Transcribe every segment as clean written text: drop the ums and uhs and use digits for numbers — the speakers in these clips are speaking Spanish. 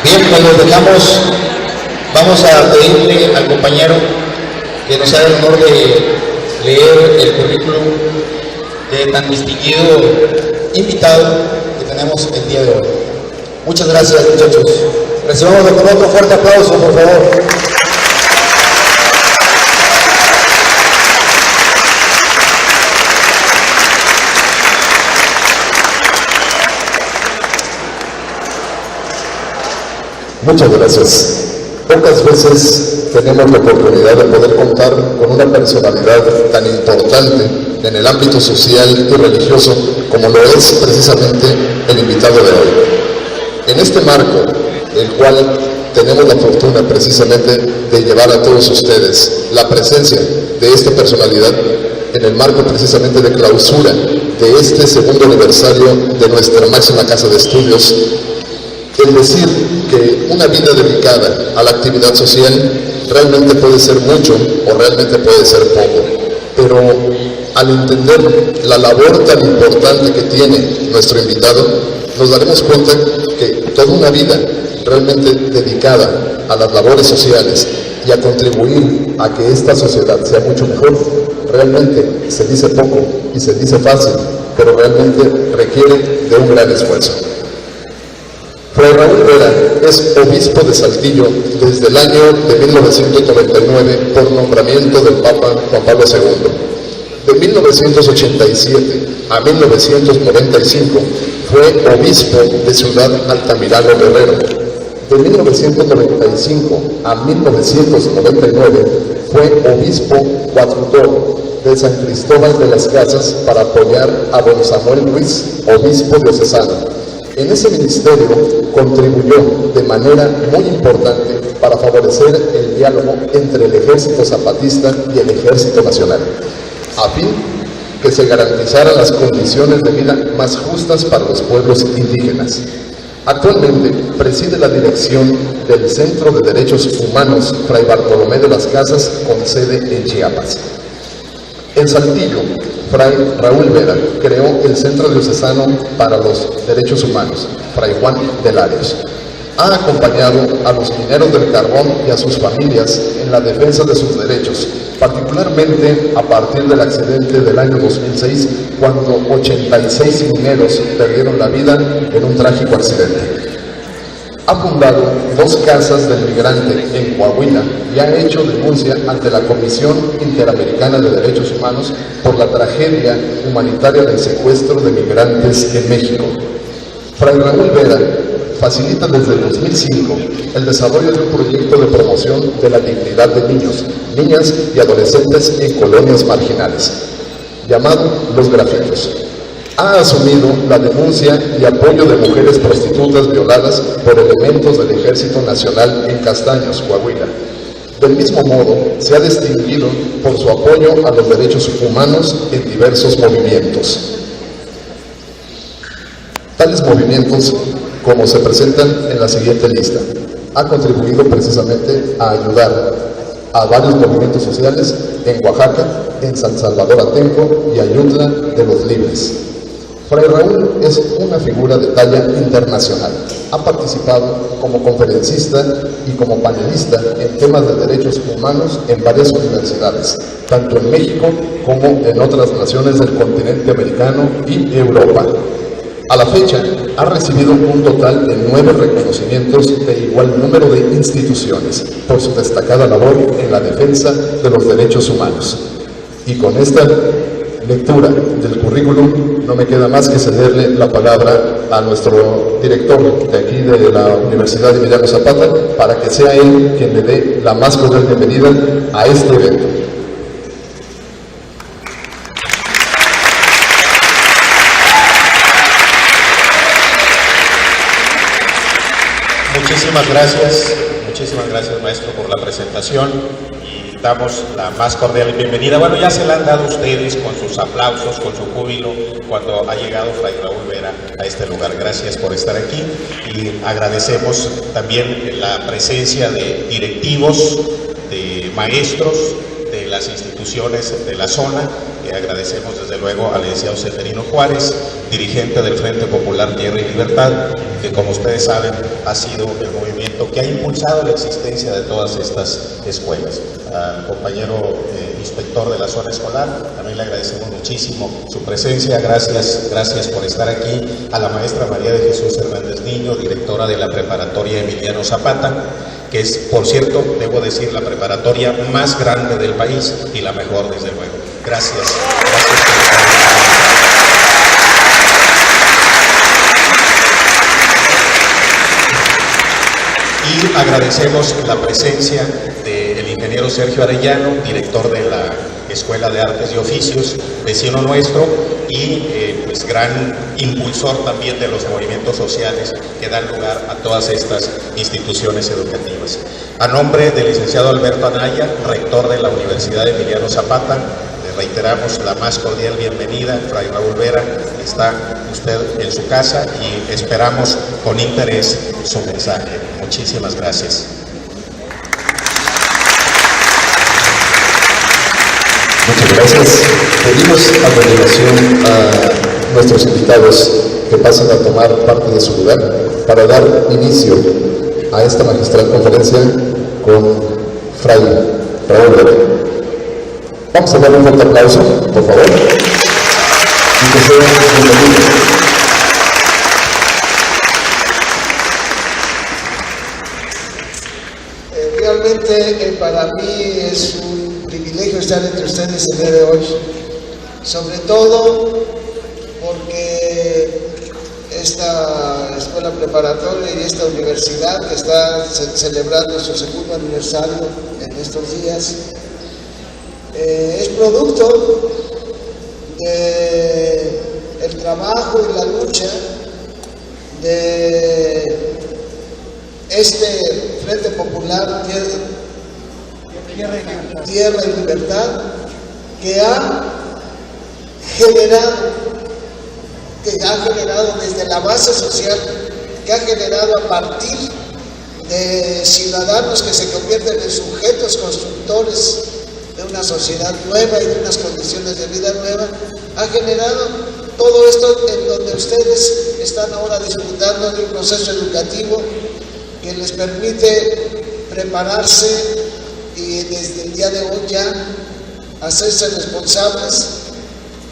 Bien, pues los dejamos. Vamos a pedirle al compañero que nos haga el honor de leer el currículum de tan distinguido invitado que tenemos el día de hoy. Muchas gracias, muchachos. Recibámoslo con otro fuerte aplauso, por favor. Muchas gracias. Pocas veces tenemos la oportunidad de poder contar con una personalidad tan importante en el ámbito social y religioso como lo es precisamente el invitado de hoy. En este marco, el cual tenemos la fortuna precisamente de llevar a todos ustedes la presencia de esta personalidad en el marco precisamente de clausura de este segundo aniversario de nuestra máxima casa de estudios. El decir que una vida dedicada a la actividad social realmente puede ser mucho o realmente puede ser poco, pero al entender la labor tan importante que tiene nuestro invitado, nos daremos cuenta que toda una vida realmente dedicada a las labores sociales y a contribuir a que esta sociedad sea mucho mejor, realmente se dice poco y se dice fácil, pero realmente requiere de un gran esfuerzo. Fray Raúl Vera es obispo de Saltillo desde el año de 1999 por nombramiento del Papa Juan Pablo II. De 1987 a 1995 fue obispo de Ciudad Altamirano Guerrero. De 1995 a 1999 fue obispo coadjutor de San Cristóbal de las Casas para apoyar a don Samuel Ruiz, obispo diocesano. En ese ministerio contribuyó de manera muy importante para favorecer el diálogo entre el Ejército Zapatista y el Ejército Nacional, a fin que se garantizaran las condiciones de vida más justas para los pueblos indígenas. Actualmente preside la dirección del Centro de Derechos Humanos Fray Bartolomé de las Casas con sede en Chiapas. En Saltillo, Fray Raúl Vera creó el Centro Diocesano para los Derechos Humanos, Fray Juan de Larios. Ha acompañado a los mineros del carbón y a sus familias en la defensa de sus derechos, particularmente a partir del accidente del año 2006, cuando 86 mineros perdieron la vida en un trágico accidente. Ha fundado 2 casas del migrante en Coahuila y ha hecho denuncia ante la Comisión Interamericana de Derechos Humanos por la tragedia humanitaria del secuestro de migrantes en México. Fray Raúl Vera facilita desde el 2005 el desarrollo de un proyecto de promoción de la dignidad de niños, niñas y adolescentes en colonias marginales, llamado Los Grafitos. Ha asumido la denuncia y apoyo de mujeres prostitutas violadas por elementos del Ejército Nacional en Castaños, Coahuila. Del mismo modo, se ha distinguido por su apoyo a los derechos humanos en diversos movimientos. Tales movimientos, como se presentan en la siguiente lista, ha contribuido precisamente a ayudar a varios movimientos sociales en Oaxaca, en San Salvador Atenco y Ayutla de los Libres. Fray Raúl es una figura de talla internacional. Ha participado como conferencista y como panelista en temas de derechos humanos en varias universidades, tanto en México como en otras naciones del continente americano y Europa. A la fecha, ha recibido un total de 9 reconocimientos de igual número de instituciones por su destacada labor en la defensa de los derechos humanos. Y con esta lectura del currículum, no me queda más que cederle la palabra a nuestro director de aquí de la Universidad de Emiliano Zapata para que sea él quien le dé la más cordial bienvenida a este evento. Muchísimas gracias maestro por la presentación y damos la más cordial bienvenida. Bueno, ya se la han dado ustedes con sus aplausos, con su júbilo cuando ha llegado Fray Raúl Vera a este lugar. Gracias por estar aquí y agradecemos también la presencia de directivos, de maestros, de las instituciones de la zona. Agradecemos desde luego al licenciado Severino Juárez, dirigente del Frente Popular Tierra y Libertad, que como ustedes saben ha sido el movimiento que ha impulsado la existencia de todas estas escuelas. Al compañero inspector de la zona escolar, también le agradecemos muchísimo su presencia, gracias por estar aquí. A la maestra María de Jesús Hernández Niño, directora de la preparatoria Emiliano Zapata, que es, por cierto, debo decir, la preparatoria más grande del país y la mejor, desde luego. Gracias. Y agradecemos la presencia del ingeniero Sergio Arellano, director de la Escuela de Artes y Oficios, vecino nuestro, y pues gran impulsor también de los movimientos sociales que dan lugar a todas estas instituciones educativas. A nombre del licenciado Alberto Anaya, rector de la Universidad Emiliano Zapata, le reiteramos la más cordial bienvenida. Fray Raúl Vera, está usted en su casa y esperamos con interés su mensaje. Muchísimas gracias. Muchas gracias. Pedimos a continuación a nuestros invitados que pasen a tomar parte de su lugar para dar inicio a esta magistral conferencia con Fray Raúl Vera. Vamos a darle un fuerte aplauso, por favor, y que sean bienvenidos. Realmente para mí es un privilegio estar entre ustedes el día de hoy, sobre todo porque esta escuela preparatoria y esta universidad que está celebrando su segundo aniversario en estos días es producto del trabajo y la lucha de este Frente Popular Tierra y Libertad, que ha generado desde la base social, que ha generado a partir de ciudadanos que se convierten en sujetos constructores de una sociedad nueva y de unas condiciones de vida nueva, ha generado todo esto en donde ustedes están ahora disfrutando de un proceso educativo que les permite prepararse y desde el día de hoy ya hacerse responsables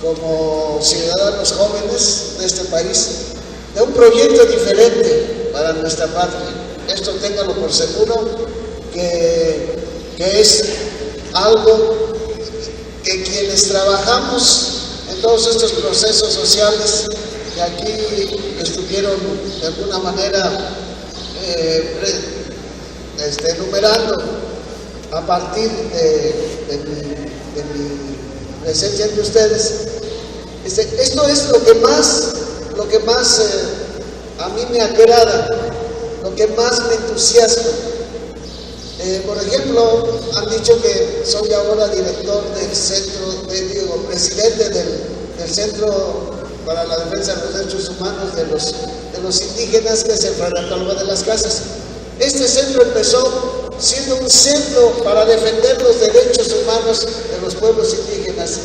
como ciudadanos jóvenes de este país de un proyecto diferente para nuestra patria. Esto ténganlo por seguro que es algo que quienes trabajamos en todos estos procesos sociales que aquí estuvieron de alguna manera enumerando a partir de mi presencia entre ustedes. Esto es lo que más a mí me agrada, lo que más me entusiasma. Por ejemplo, han dicho que soy ahora director del centro, presidente del Centro para la Defensa de los Derechos Humanos de los indígenas, que es el Fray Bartolomé de las Casas. Este centro empezó siendo un centro para defender los derechos humanos de los pueblos indígenas,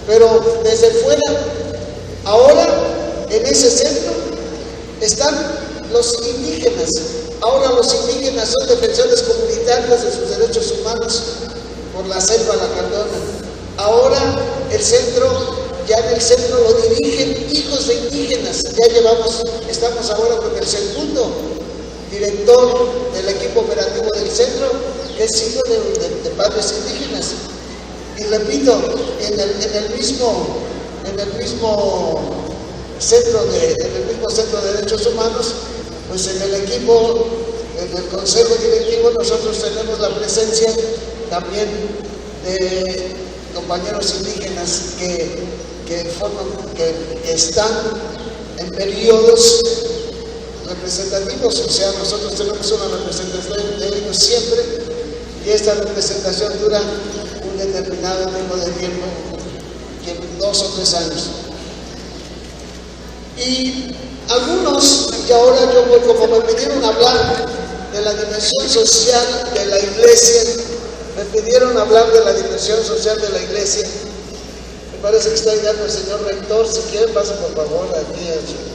pero desde fuera, ahora en ese centro están los indígenas. Ahora los indígenas son defensores comunitarios de sus derechos humanos por la selva lacandona. Ahora ya en el centro lo dirigen hijos de indígenas. Estamos ahora con el segundo director del equipo operativo del centro, que es hijo de padres indígenas. Y repito, en el mismo centro de derechos humanos, pues en el equipo, en el consejo directivo, nosotros tenemos la presencia también de compañeros indígenas que están en periodos representativos, o sea, nosotros tenemos una representación de ellos siempre, y esta representación dura un determinado tiempo de tiempo, 2 o 3 años. Y algunos, y ahora yo voy, como me pidieron hablar de la dimensión social de la iglesia, me pidieron hablar de la dimensión social de la iglesia. Me parece que está llegando el señor rector. Si quieren, pasen por favor aquí a su...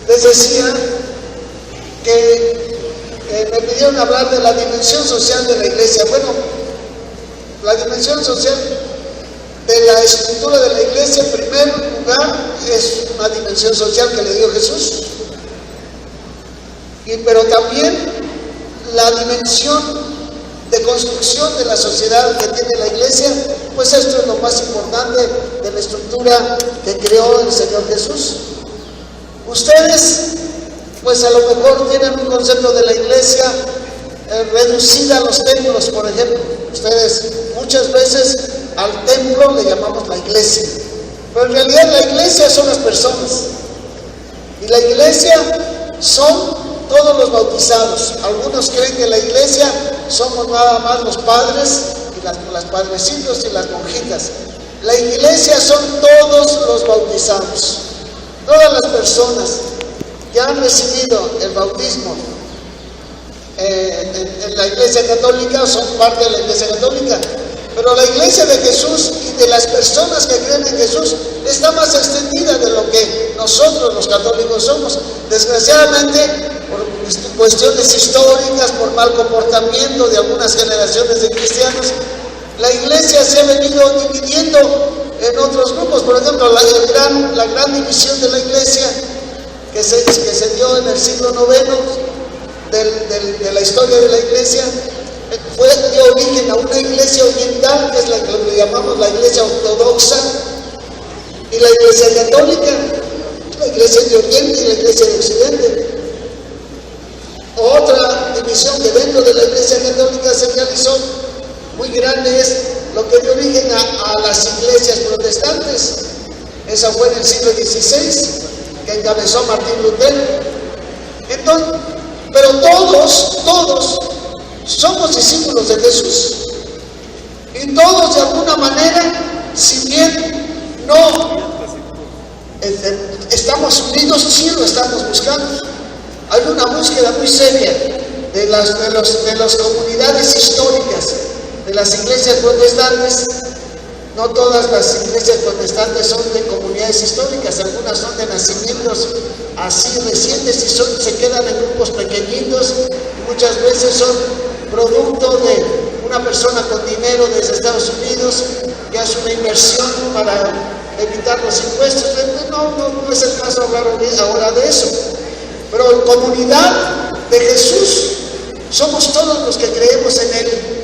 Les decía que me pidieron hablar de la dimensión social de la iglesia. Bueno, la dimensión social de la estructura de la iglesia, en primer lugar, es una dimensión social que le dio Jesús. Pero también la dimensión de construcción de la sociedad que tiene la iglesia, pues esto es lo más importante de la estructura que creó el Señor Jesús. Ustedes, pues a lo mejor tienen un concepto de la iglesia reducida a los templos, por ejemplo. Ustedes muchas veces al templo le llamamos la iglesia, pero en realidad la iglesia son las personas. Y la iglesia son todos los bautizados. Algunos creen que la iglesia somos nada más los padres y las padrecitos y las monjitas. La iglesia son todos los bautizados. Todas las personas que han recibido el bautismo en la iglesia católica son parte de la iglesia católica, pero la iglesia de Jesús y de las personas que creen en Jesús está más extendida de lo que nosotros los católicos somos. Desgraciadamente, por cuestiones históricas, por mal comportamiento de algunas generaciones de cristianos, la iglesia se ha venido dividiendo en otros grupos. Por ejemplo, la gran división de la iglesia que se dio en el siglo IX de la historia de la iglesia dio origen a una iglesia oriental, que es la que llamamos la iglesia ortodoxa, y la iglesia católica, la iglesia de Oriente y la iglesia de Occidente. Otra división que dentro de la iglesia católica se realizó muy grande es lo que dio origen a las iglesias protestantes. Esa fue en el siglo XVI, que encabezó Martín Lutero. Entonces, pero todos somos discípulos de Jesús. Y todos de alguna manera, si bien no estamos unidos, sí lo estamos buscando. Hay una búsqueda muy seria de las comunidades históricas de las iglesias protestantes. No todas las iglesias protestantes son de comunidades históricas, algunas son de nacimientos así recientes y se quedan en grupos pequeñitos, y muchas veces son producto de una persona con dinero desde Estados Unidos que hace una inversión para evitar los impuestos. No es el caso hablar ahora de eso, pero comunidad de Jesús somos todos los que creemos en Él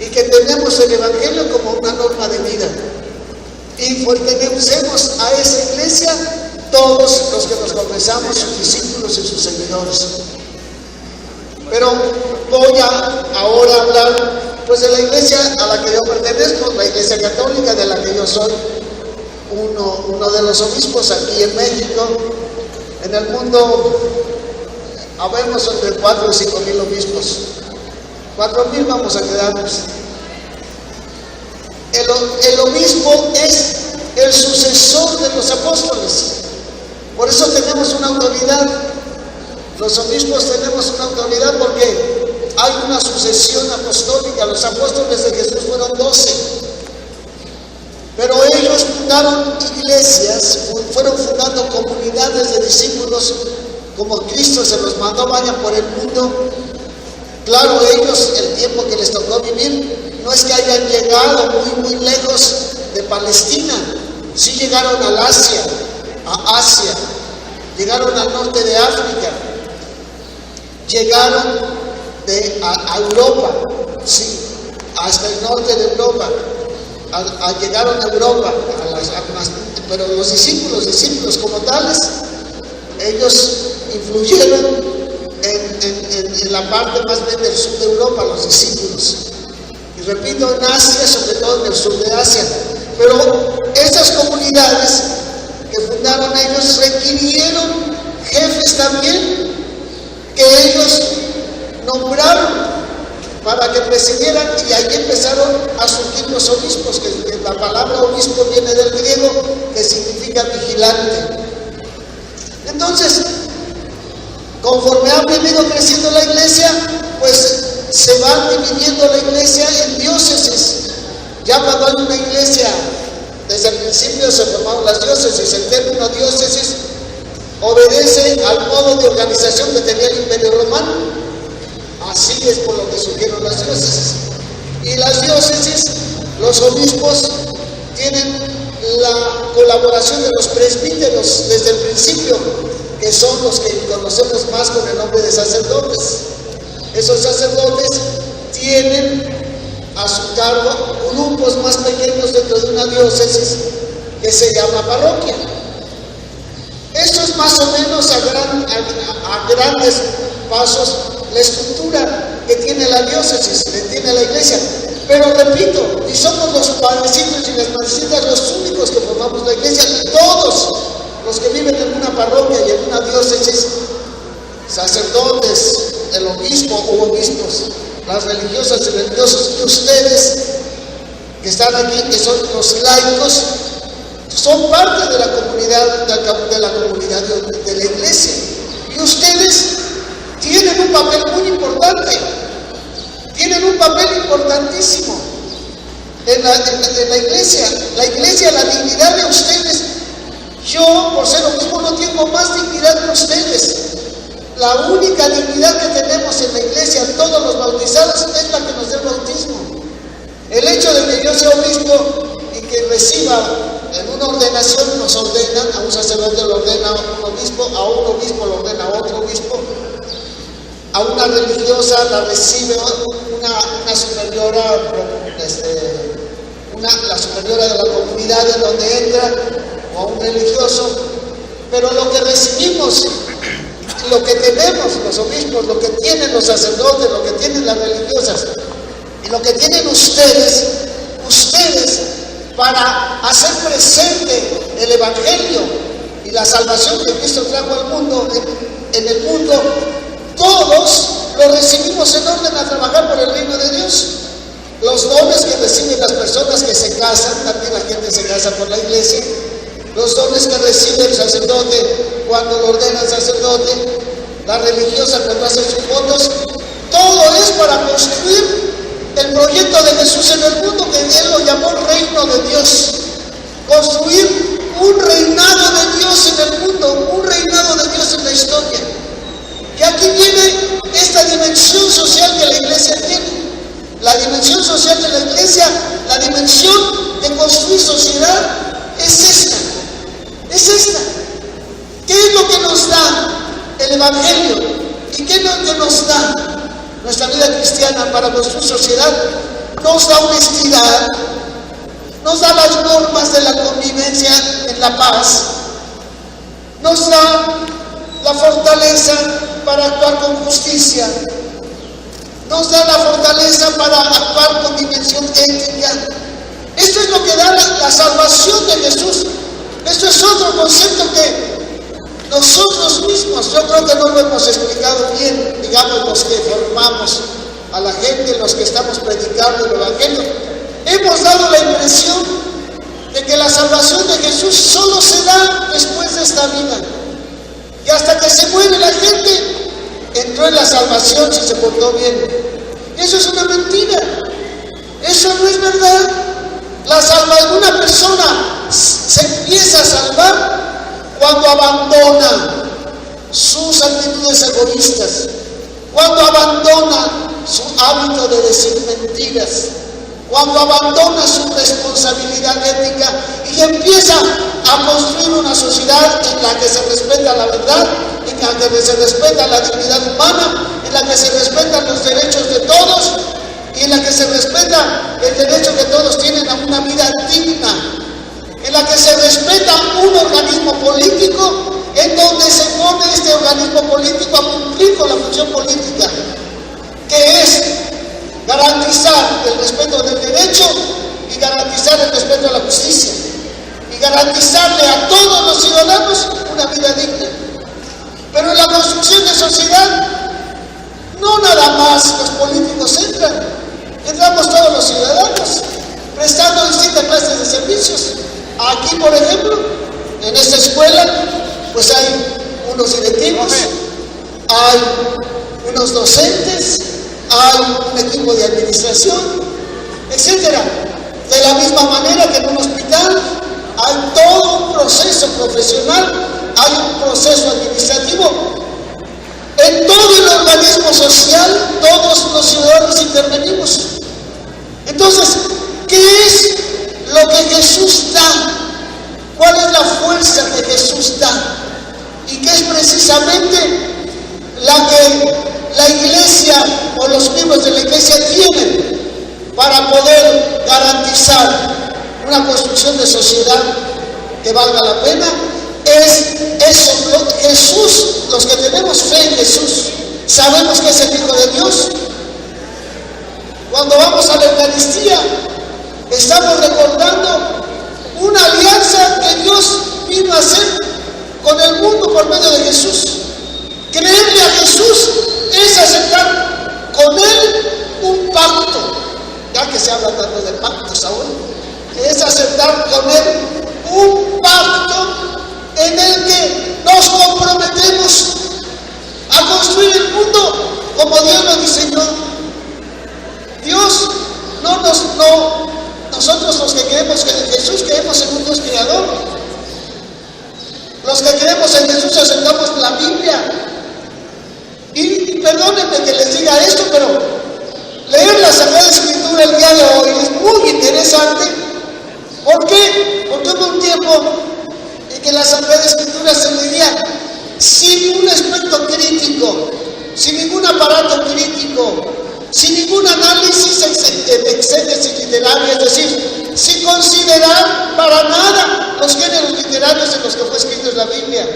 y que tenemos el Evangelio como una norma de vida, y pertenecemos a esa iglesia todos los que nos confesamos sus discípulos y sus seguidores. Pero voy a ahora hablar pues de la iglesia a la que yo pertenezco, la iglesia católica, de la que yo soy uno de los obispos aquí en México. En el mundo habemos entre 4 y 5 mil obispos. 4,000 vamos a quedarnos. El obispo es el sucesor de los apóstoles. Por eso tenemos una autoridad. Los obispos tenemos una autoridad porque hay una sucesión apostólica. Los apóstoles de Jesús fueron 12. Pero ellos fundaron iglesias, fueron fundando comunidades de discípulos, como Cristo se los mandó, vayan por el mundo. Claro, ellos, el tiempo que les tocó vivir, no es que hayan llegado muy lejos de Palestina. Sí llegaron al Asia, llegaron al norte de África, llegaron a Europa, sí, hasta el norte de Europa. Llegaron a Europa, pero los discípulos como tales, ellos influyeron en la parte más bien del sur de Europa, los discípulos. Y repito, en Asia, sobre todo en el sur de Asia. Pero esas comunidades que fundaron ellos requirieron jefes también que ellos nombraron para que presidieran, y ahí empezaron a surgir los obispos, que la palabra obispo viene del griego, que significa vigilante. Entonces, conforme ha venido creciendo la iglesia, pues se va dividiendo la iglesia en diócesis. Ya cuando hay una iglesia, desde el principio se formaron las diócesis. El término diócesis obedece al modo de organización que tenía el Imperio Romano. Así es por lo que surgieron las diócesis. Y las diócesis, los obispos tienen la colaboración de los presbíteros desde el principio, que son los que conocemos más con el nombre de sacerdotes. Esos sacerdotes tienen a su cargo grupos más pequeños dentro de una diócesis que se llama parroquia. Esto es más o menos a grandes pasos la estructura que tiene la diócesis, que tiene la iglesia. Pero repito, ni somos los padrecitos y las madrecitas los únicos que formamos la iglesia. Todos los que viven en una parroquia y en una diócesis, sacerdotes, el obispo u obispos, las religiosas y religiosos, y ustedes que están aquí, que son los laicos, son parte de la comunidad de la iglesia. Y ustedes tienen un papel muy importante, tienen un papel importantísimo en la iglesia. La iglesia, la dignidad de ustedes. Yo, por ser obispo, no tengo más dignidad que ustedes. La única dignidad que tenemos en la iglesia, todos los bautizados, es la que nos da el bautismo. El hecho de que yo sea obispo y que reciba en una ordenación, nos ordenan, a un sacerdote lo ordena a un obispo lo ordena a otro obispo, a una religiosa la recibe una superiora, la superiora de la comunidad en donde entra, o a un religioso. Pero lo que recibimos, lo que tenemos los obispos, lo que tienen los sacerdotes, lo que tienen las religiosas y lo que tienen ustedes para hacer presente el evangelio y la salvación que Cristo trajo al mundo, en el mundo, todos lo recibimos en orden a trabajar por el reino de Dios. Los dones que reciben las personas que se casan, también la gente se casa por la iglesia. Los dones que recibe el sacerdote cuando lo ordena el sacerdote, la religiosa cuando hace sus votos, todo es para construir el proyecto de Jesús en el mundo, que Él lo llamó reino de Dios. Construir un reinado de Dios en el mundo, un reinado de Dios en la historia. Y aquí viene esta dimensión social que la iglesia tiene. La dimensión social de la iglesia, la dimensión de construir sociedad, es esta. Es esta. ¿Qué es lo que nos da el evangelio? ¿Y qué es lo que nos da nuestra vida cristiana para construir sociedad? Nos da honestidad, nos da las normas de la convivencia en la paz, nos da la fortaleza para actuar con justicia, nos da la fortaleza para actuar con dimensión ética. Esto es lo que da la salvación de Jesús. Esto es otro concepto que nosotros mismos, yo creo que no lo hemos explicado bien, digamos los que formamos a la gente, los que estamos predicando el evangelio, hemos dado la impresión de que la salvación de Jesús solo se da después de esta vida. Y hasta que se muere la gente, entró en la salvación si se portó bien. Eso es una mentira. Eso no es verdad. Una persona se empieza a salvar cuando abandona sus actitudes egoístas, cuando abandona su hábito de decir mentiras, cuando abandona su responsabilidad ética y empieza a construir una sociedad en la que se respeta la verdad, en la que se respeta la dignidad humana, en la que se respetan los derechos de todos y en la que se respeta el derecho que todos tienen a una vida digna, en la que se respeta un organismo político, en donde se pone este organismo político a cumplir con la función política, que es garantizar el respeto del derecho y garantizar el respeto a la justicia y garantizarle a todos los ciudadanos una vida digna. Pero en la construcción de sociedad no nada más los políticos entran, entramos todos los ciudadanos prestando distintas clases de servicios. Aquí, por ejemplo, en esta escuela, pues hay unos directivos, hay unos docentes, hay un equipo de administración, etcétera. De la misma manera que en un hospital hay todo un proceso profesional, hay un proceso administrativo. En todo el organismo social, todos los ciudadanos intervenimos. Entonces, ¿qué es lo que Jesús da? ¿Cuál es la fuerza que Jesús da? Y que es precisamente la que la iglesia o los miembros de la iglesia tienen para poder garantizar una construcción de sociedad que valga la pena. Es eso, Jesús, los que tenemos fe en Jesús, sabemos que es el Hijo de Dios. Cuando vamos a la Eucaristía, estamos recordando una alianza que Dios vino a hacer con el mundo por medio de Jesús. Creerle a Jesús es aceptar con Él un pacto, ya que se habla tanto de pactos ahora, es aceptar con Él un pacto en el que nos comprometemos a construir el mundo como Dios lo diseñó. Dios nosotros los que creemos en Jesús creemos en un Dios creador. Los que creemos en Jesús aceptamos la Biblia. Y perdónenme que les diga esto, pero leer la Sagrada Escritura el día de hoy es muy interesante. ¿Por qué? Porque hubo un tiempo en que la Sagrada Escritura se leía sin un aspecto crítico, sin ningún aparato crítico, sin ningún análisis exégesis literaria, es decir, sin considerar para nada los géneros literarios en los que fue escrita la Biblia,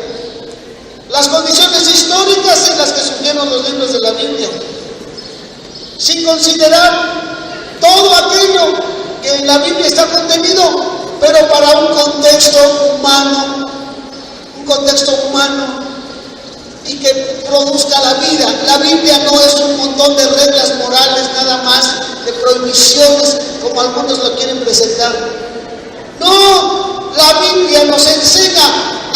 las condiciones históricas en las que surgieron los libros de la Biblia, sin considerar todo aquello que en la Biblia está contenido, pero para un contexto humano y que produzca la vida. La Biblia no es un montón de reglas morales nada más, de prohibiciones, como algunos lo quieren presentar. No, la Biblia nos enseña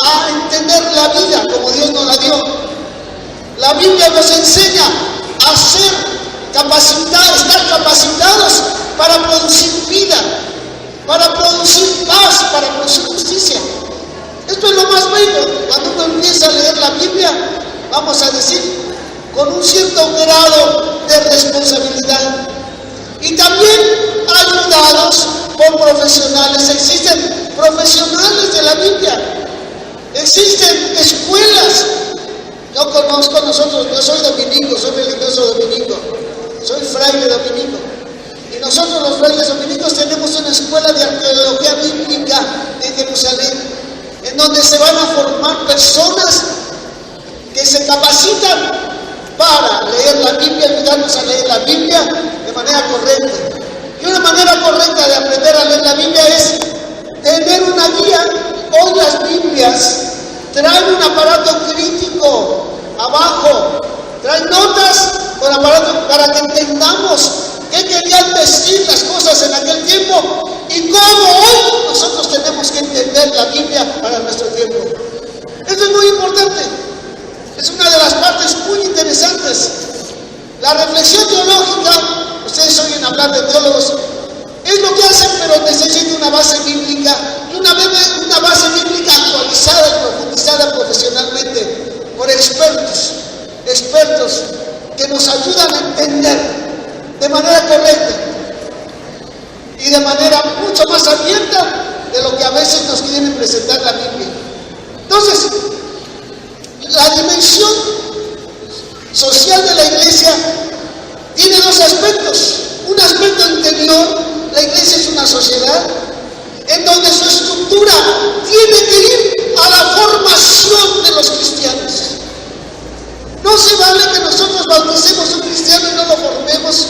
a entender la vida como Dios nos la dio. La Biblia nos enseña a estar capacitados para producir vida, para producir paz, para producir justicia. Esto es lo más bello. Cuando uno empieza a leer la Biblia, vamos a decir, con un cierto grado de responsabilidad. Y también ayudados por profesionales. Existen profesionales de la Biblia. Existen escuelas. Yo conozco yo soy dominico, soy religioso dominico, soy fraile dominico. Y nosotros los frailes dominicos tenemos una escuela de arqueología bíblica en Jerusalén, en donde se van a formar personas que se capacitan para leer la Biblia, ayudarnos a leer la Biblia de manera correcta. Y una manera correcta de aprender a leer la Biblia es tener una guía. Hoy las Biblias traen un aparato crítico abajo, traen notas con aparato para que entendamos qué querían decir las cosas en aquel tiempo y cómo hoy nosotros tenemos que entender la Biblia para nuestro tiempo. Esto es muy importante. Es una de las partes muy interesantes. La reflexión teológica, ustedes oyen hablar de teólogos, es lo que hacen, pero necesita una base bíblica y una base bíblica actualizada y profundizada profesionalmente por expertos que nos ayudan a entender de manera correcta y de manera mucho más abierta de lo que a veces nos quieren presentar la Biblia. Entonces, la dimensión social de la iglesia tiene dos aspectos. Un aspecto interior, la iglesia es una sociedad en donde su estructura tiene que ir a la formación de los cristianos. No se vale que nosotros bauticemos a un cristiano y no lo formemos.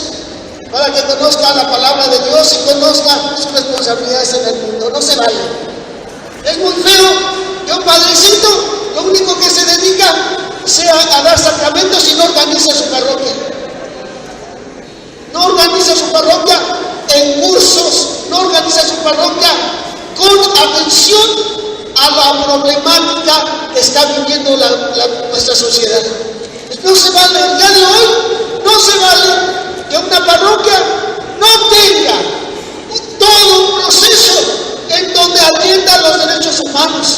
para que conozca la palabra de Dios y conozca sus responsabilidades en el mundo. No se vale. Es muy feo que un padrecito lo único que se dedica sea a dar sacramentos y no organiza su parroquia. No organiza su parroquia en cursos, no organiza su parroquia con atención a la problemática que está viviendo nuestra sociedad. No se vale, el día de hoy no se vale que una parroquia no tenga todo un proceso en donde atienda los derechos humanos,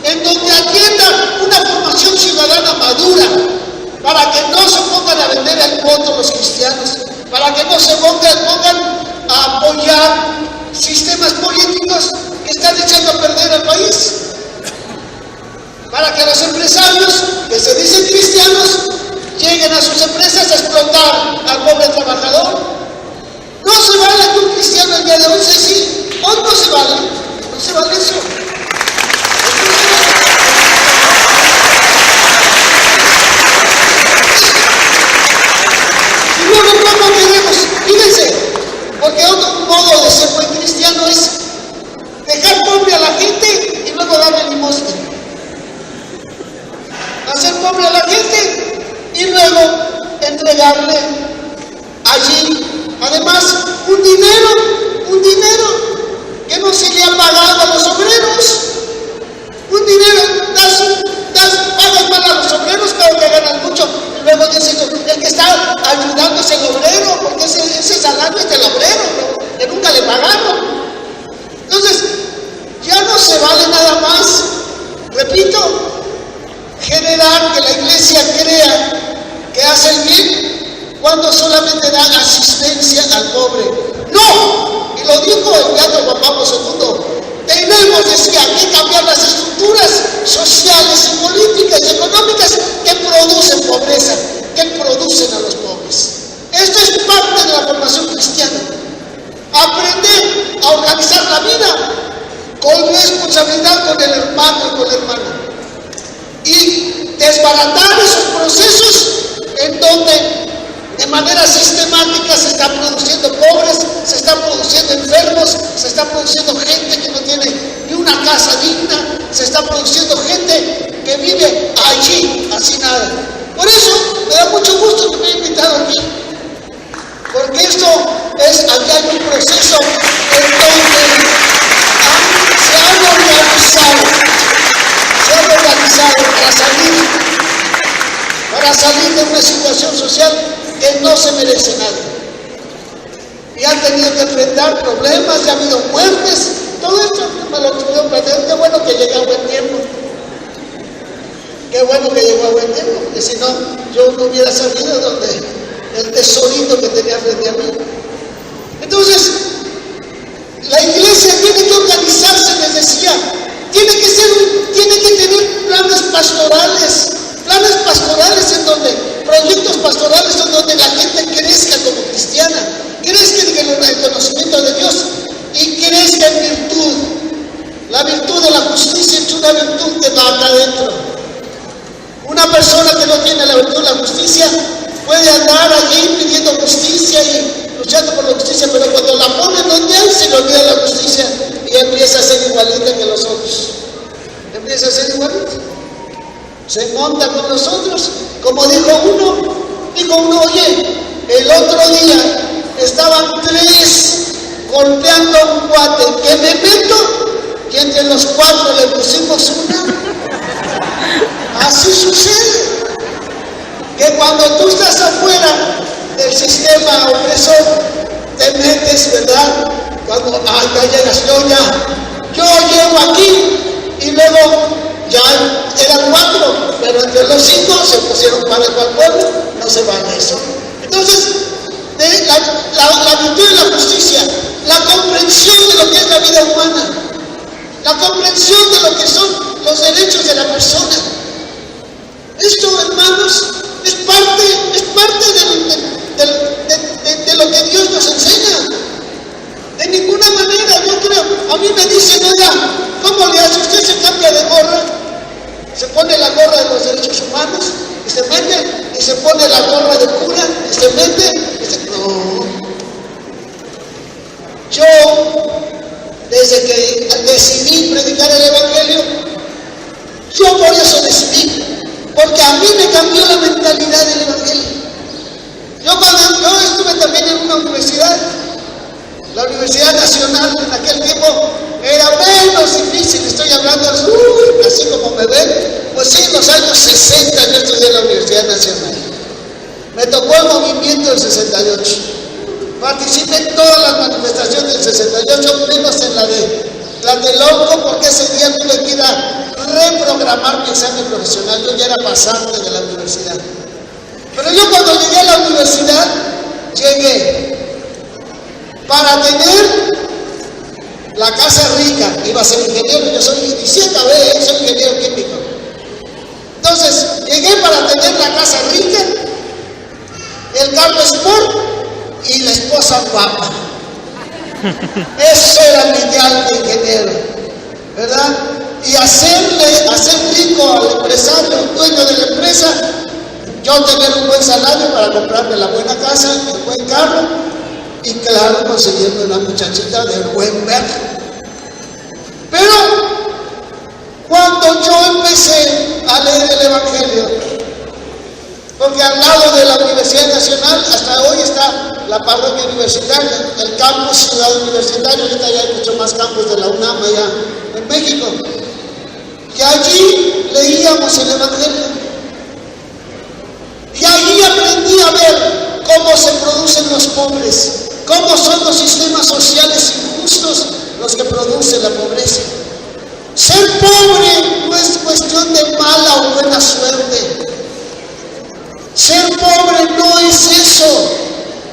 en donde atienda una formación ciudadana madura, para que no se pongan a vender el voto los cristianos, para que no se pongan a apoyar sistemas políticos que están echando a perder al país, para que los empresarios que se dicen cristianos lleguen a sus empresas a explotar al pobre trabajador. No se vale que un cristiano el día de hoy se sí, hoy no se vale eso. Y luego, ¿cómo queremos? Fíjense, porque otro modo de ser buen cristiano es dejar pobre a la gente y luego darle limosna. Hacer pobre a la gente y luego entregarle allí, además, un dinero que no se le ha pagado a los obreros. Un dinero, pagas mal a los obreros, claro que ganan mucho. Y luego dices, el que está ayudando es el obrero, porque ese salario es del obrero, ¿no? Que nunca le pagaron. Entonces, ya no se vale nada más, repito, generar que la iglesia crea que hace el bien cuando solamente da asistencia al pobre. ¡No! Y lo dijo el beato Juan Pablo II. Tenemos, decía, que cambiar las estructuras sociales y políticas y económicas que producen pobreza, que producen a los pobres. Esto es parte de la formación cristiana. Aprender a organizar la vida con responsabilidad con el hermano y con la hermana. Y desbaratar esos procesos en donde de manera sistemática se están produciendo pobres, se están produciendo enfermos, se está produciendo gente que no tiene ni una casa digna, se está produciendo gente que vive allí, así nada. Por eso me da mucho gusto que me haya invitado aquí, porque esto es, aquí hay un proceso en donde se han organizado para salir de una situación social que no se merece nadie. Y han tenido que enfrentar problemas, ya ha habido muertes, todo esto me lo tuvieron planteado. Qué bueno que llegué a buen tiempo. Qué bueno que llegó a buen tiempo, porque si no, yo no hubiera sabido donde el tesorito que tenía frente a mí. Entonces, la iglesia tiene que organizarse, les decía, tiene que tener planes pastorales en donde, proyectos pastorales en donde la gente crezca como cristiana, crezca en el conocimiento de Dios y crezca en virtud. La virtud de la justicia es una virtud que va acá adentro. Una persona que no tiene la virtud de la justicia puede andar allí pidiendo justicia y luchando por la justicia, pero cuando la pone donde él se le olvida la justicia y empieza a ser igualita que los otros. Empieza a ser igualita. Se monta con nosotros, como dijo uno, oye, el otro día estaban 3 golpeando a un cuate, que me meto, y entre los 4 le pusimos una. Así sucede, que cuando tú estás afuera del sistema opresor, te metes, ¿verdad? Cuando ya llegas, yo llego aquí, y luego ya eran 4, pero entre los 5 se pusieron para el pueblo, no se vale eso. Entonces, la virtud de la justicia, la comprensión de lo que es la vida humana, la comprensión de lo que son los derechos de la persona. Esto, hermanos, es parte de lo que Dios nos enseña. De ninguna manera, yo creo, a mí me dicen, oiga, ¿cómo le hace? Usted se cambia de gorra, se pone la gorra de los derechos humanos, y se mete, y se pone la gorra de cura, y se mete, y dice, no, mí me cambió la mentalidad del Evangelio. Yo estuve también en una universidad, la Universidad Nacional. En aquel tiempo era menos difícil, estoy hablando así como me ven, pues sí, en los años 60 yo estudié en la Universidad Nacional. Me tocó el movimiento del 68. Participé en todas las manifestaciones del 68, menos en la de Tlatelolco, porque ese día tuve que ir a reprogramar mi examen profesional. Yo ya era pasante de la universidad. Pero yo cuando llegué a la universidad, llegué para tener la casa rica. Iba a ser ingeniero, yo soy ingeniero químico. Entonces, llegué para tener la casa rica, el carro sport y la esposa guapa. Eso era mi ideal de ingeniero, ¿verdad? Y hacer rico al empresario, dueño de la empresa, yo tener un buen salario para comprarme la buena casa, el buen carro y claro, conseguirme una muchachita de buen ver. Pero cuando yo empecé a leer el Evangelio, porque al lado de la Universidad Nacional hasta hoy está la parroquia universitaria, el campus Ciudad Universitaria, ahorita ya hay mucho más campus de la UNAM allá en México, y allí leíamos el Evangelio. Y allí aprendí a ver cómo se producen los pobres, cómo son los sistemas sociales injustos los que producen la pobreza. Ser pobre no es cuestión de mala o buena suerte. Ser pobre no es eso.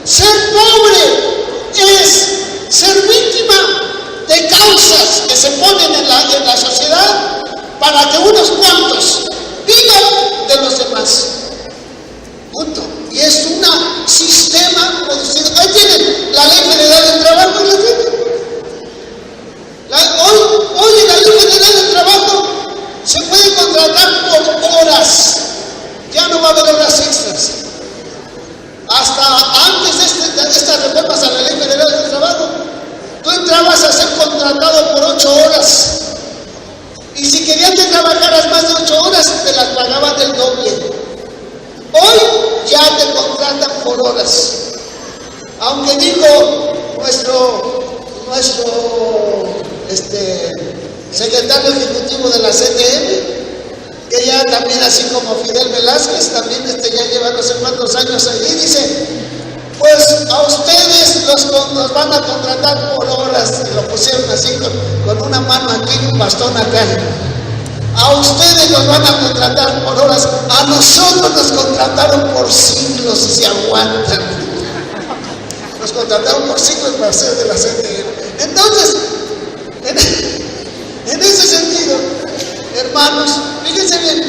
Ser pobre es ser víctima de causas que se ponen en la sociedad para que unos cuantos vivan de los demás. Punto. Y es un sistema producido. Ahí tienen la Ley Federal del Trabajo. Hoy en la Ley Federal del Trabajo se puede contratar por horas. Ya no va a haber horas extras. Hasta antes de estas reformas a la Ley Federal del Trabajo, tú entrabas a ser contratado por 8 horas. Y si querían que trabajaras más de 8 horas, te las pagaban del doble. Hoy ya te contratan por horas. Aunque dijo nuestro secretario ejecutivo de la CTM, que ya también, así como Fidel Velázquez, también ya lleva no sé cuántos años allí, dice, pues a ustedes los van a contratar por horas, y lo pusieron así con una mano aquí y un bastón acá. A ustedes los van a contratar por horas, a nosotros nos contrataron por siglos y se aguantan. Nos contrataron por siglos para ser de la CTM. Entonces, en ese sentido, hermanos, fíjense bien,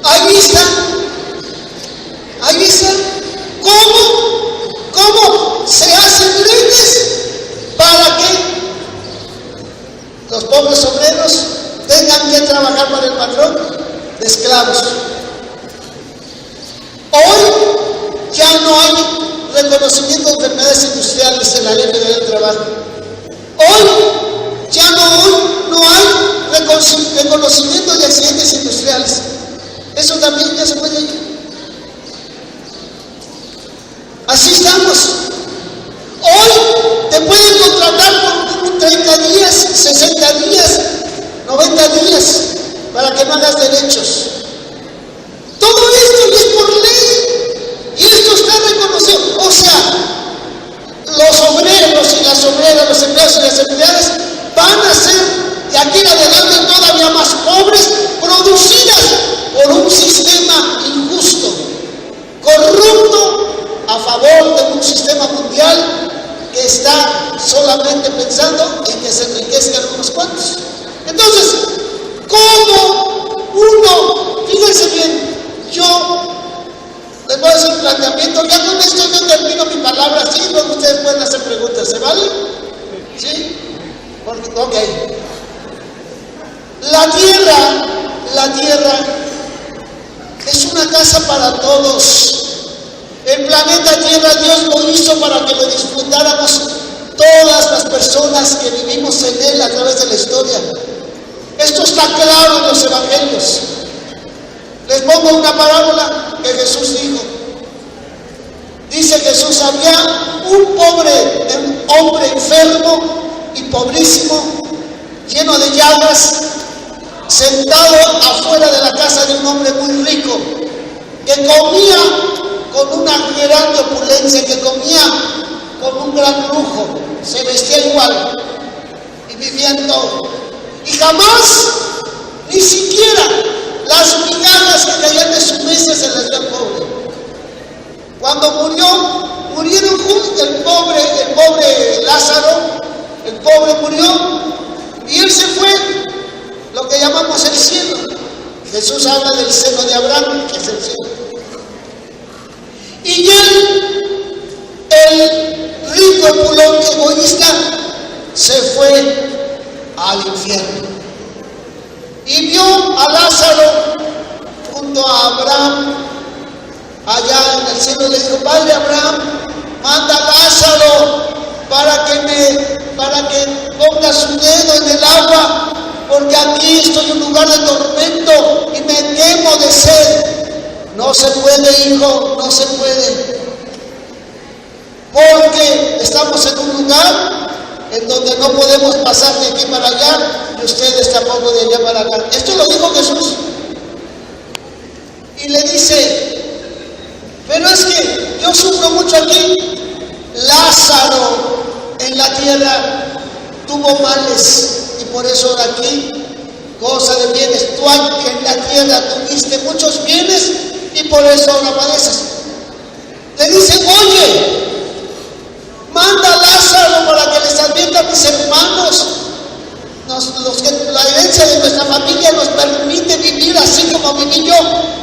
ahí está cómo se hacen leyes para que los pobres obreros tengan que trabajar para el patrón de esclavos. Hoy ya no hay reconocimiento de enfermedades industriales en la Ley Federal del Trabajo. Hoy ya no hay reconocimiento de accidentes industriales. Eso también ya se puede ir. Así estamos. Hoy te pueden contratar por 30 días, 60 días, 90 días para que no hagas derechos. Todo esto es por ley y esto está reconocido. O sea, los obreros y las obreras, los empleados y las empleadas van a ser de aquí en adelante todavía más pobres, producidas por un sistema injusto, corrupto, a favor de un sistema mundial que está solamente pensando en que se enriquezcan unos cuantos. Entonces, ¿cómo uno? Fíjense bien, yo les voy a hacer un planteamiento, ya con esto yo termino mi palabra, así, luego ustedes pueden hacer preguntas, ¿se vale? ¿Sí? Ok. La tierra es una casa para todos. El planeta Tierra Dios lo hizo para que lo disfrutáramos todas las personas que vivimos en él a través de la historia. Esto está claro en los evangelios. Les pongo una parábola que Jesús dijo. Dice Jesús, había un hombre enfermo y pobrísimo, lleno de llagas, sentado afuera de la casa de un hombre muy rico, que comía con una gran opulencia, que comía con un gran lujo, se vestía igual y vivía en todo. Y jamás, ni siquiera las migajas que caían de su mesa se las dio al pobre. Cuando murieron el pobre Lázaro, el pobre murió y él se fue, lo que llamamos el cielo. Jesús habla del seno de Abraham, que es el cielo. Y el rico, opulón, egoísta, se fue al infierno. Y vio a Lázaro junto a Abraham allá en el cielo. Le dijo: Padre Abraham, manda a Lázaro para que ponga su dedo en el agua, porque aquí estoy en un lugar de tormento y me quemo de sed. No se puede, hijo, no se puede, porque estamos en un lugar en donde no podemos pasar de aquí para allá, y ustedes tampoco de allá para acá. Esto lo dijo Jesús. Y le dice: pero es que yo sufro mucho aquí. Lázaro en la tierra tuvo males, y por eso ahora aquí goza de bienes. Tú en la tierra tuviste muchos bienes, y por eso ahora padeces. Le dice: oye, manda a Lázaro para que les advierta a mis hermanos, la herencia de nuestra familia nos permite vivir así como viví yo,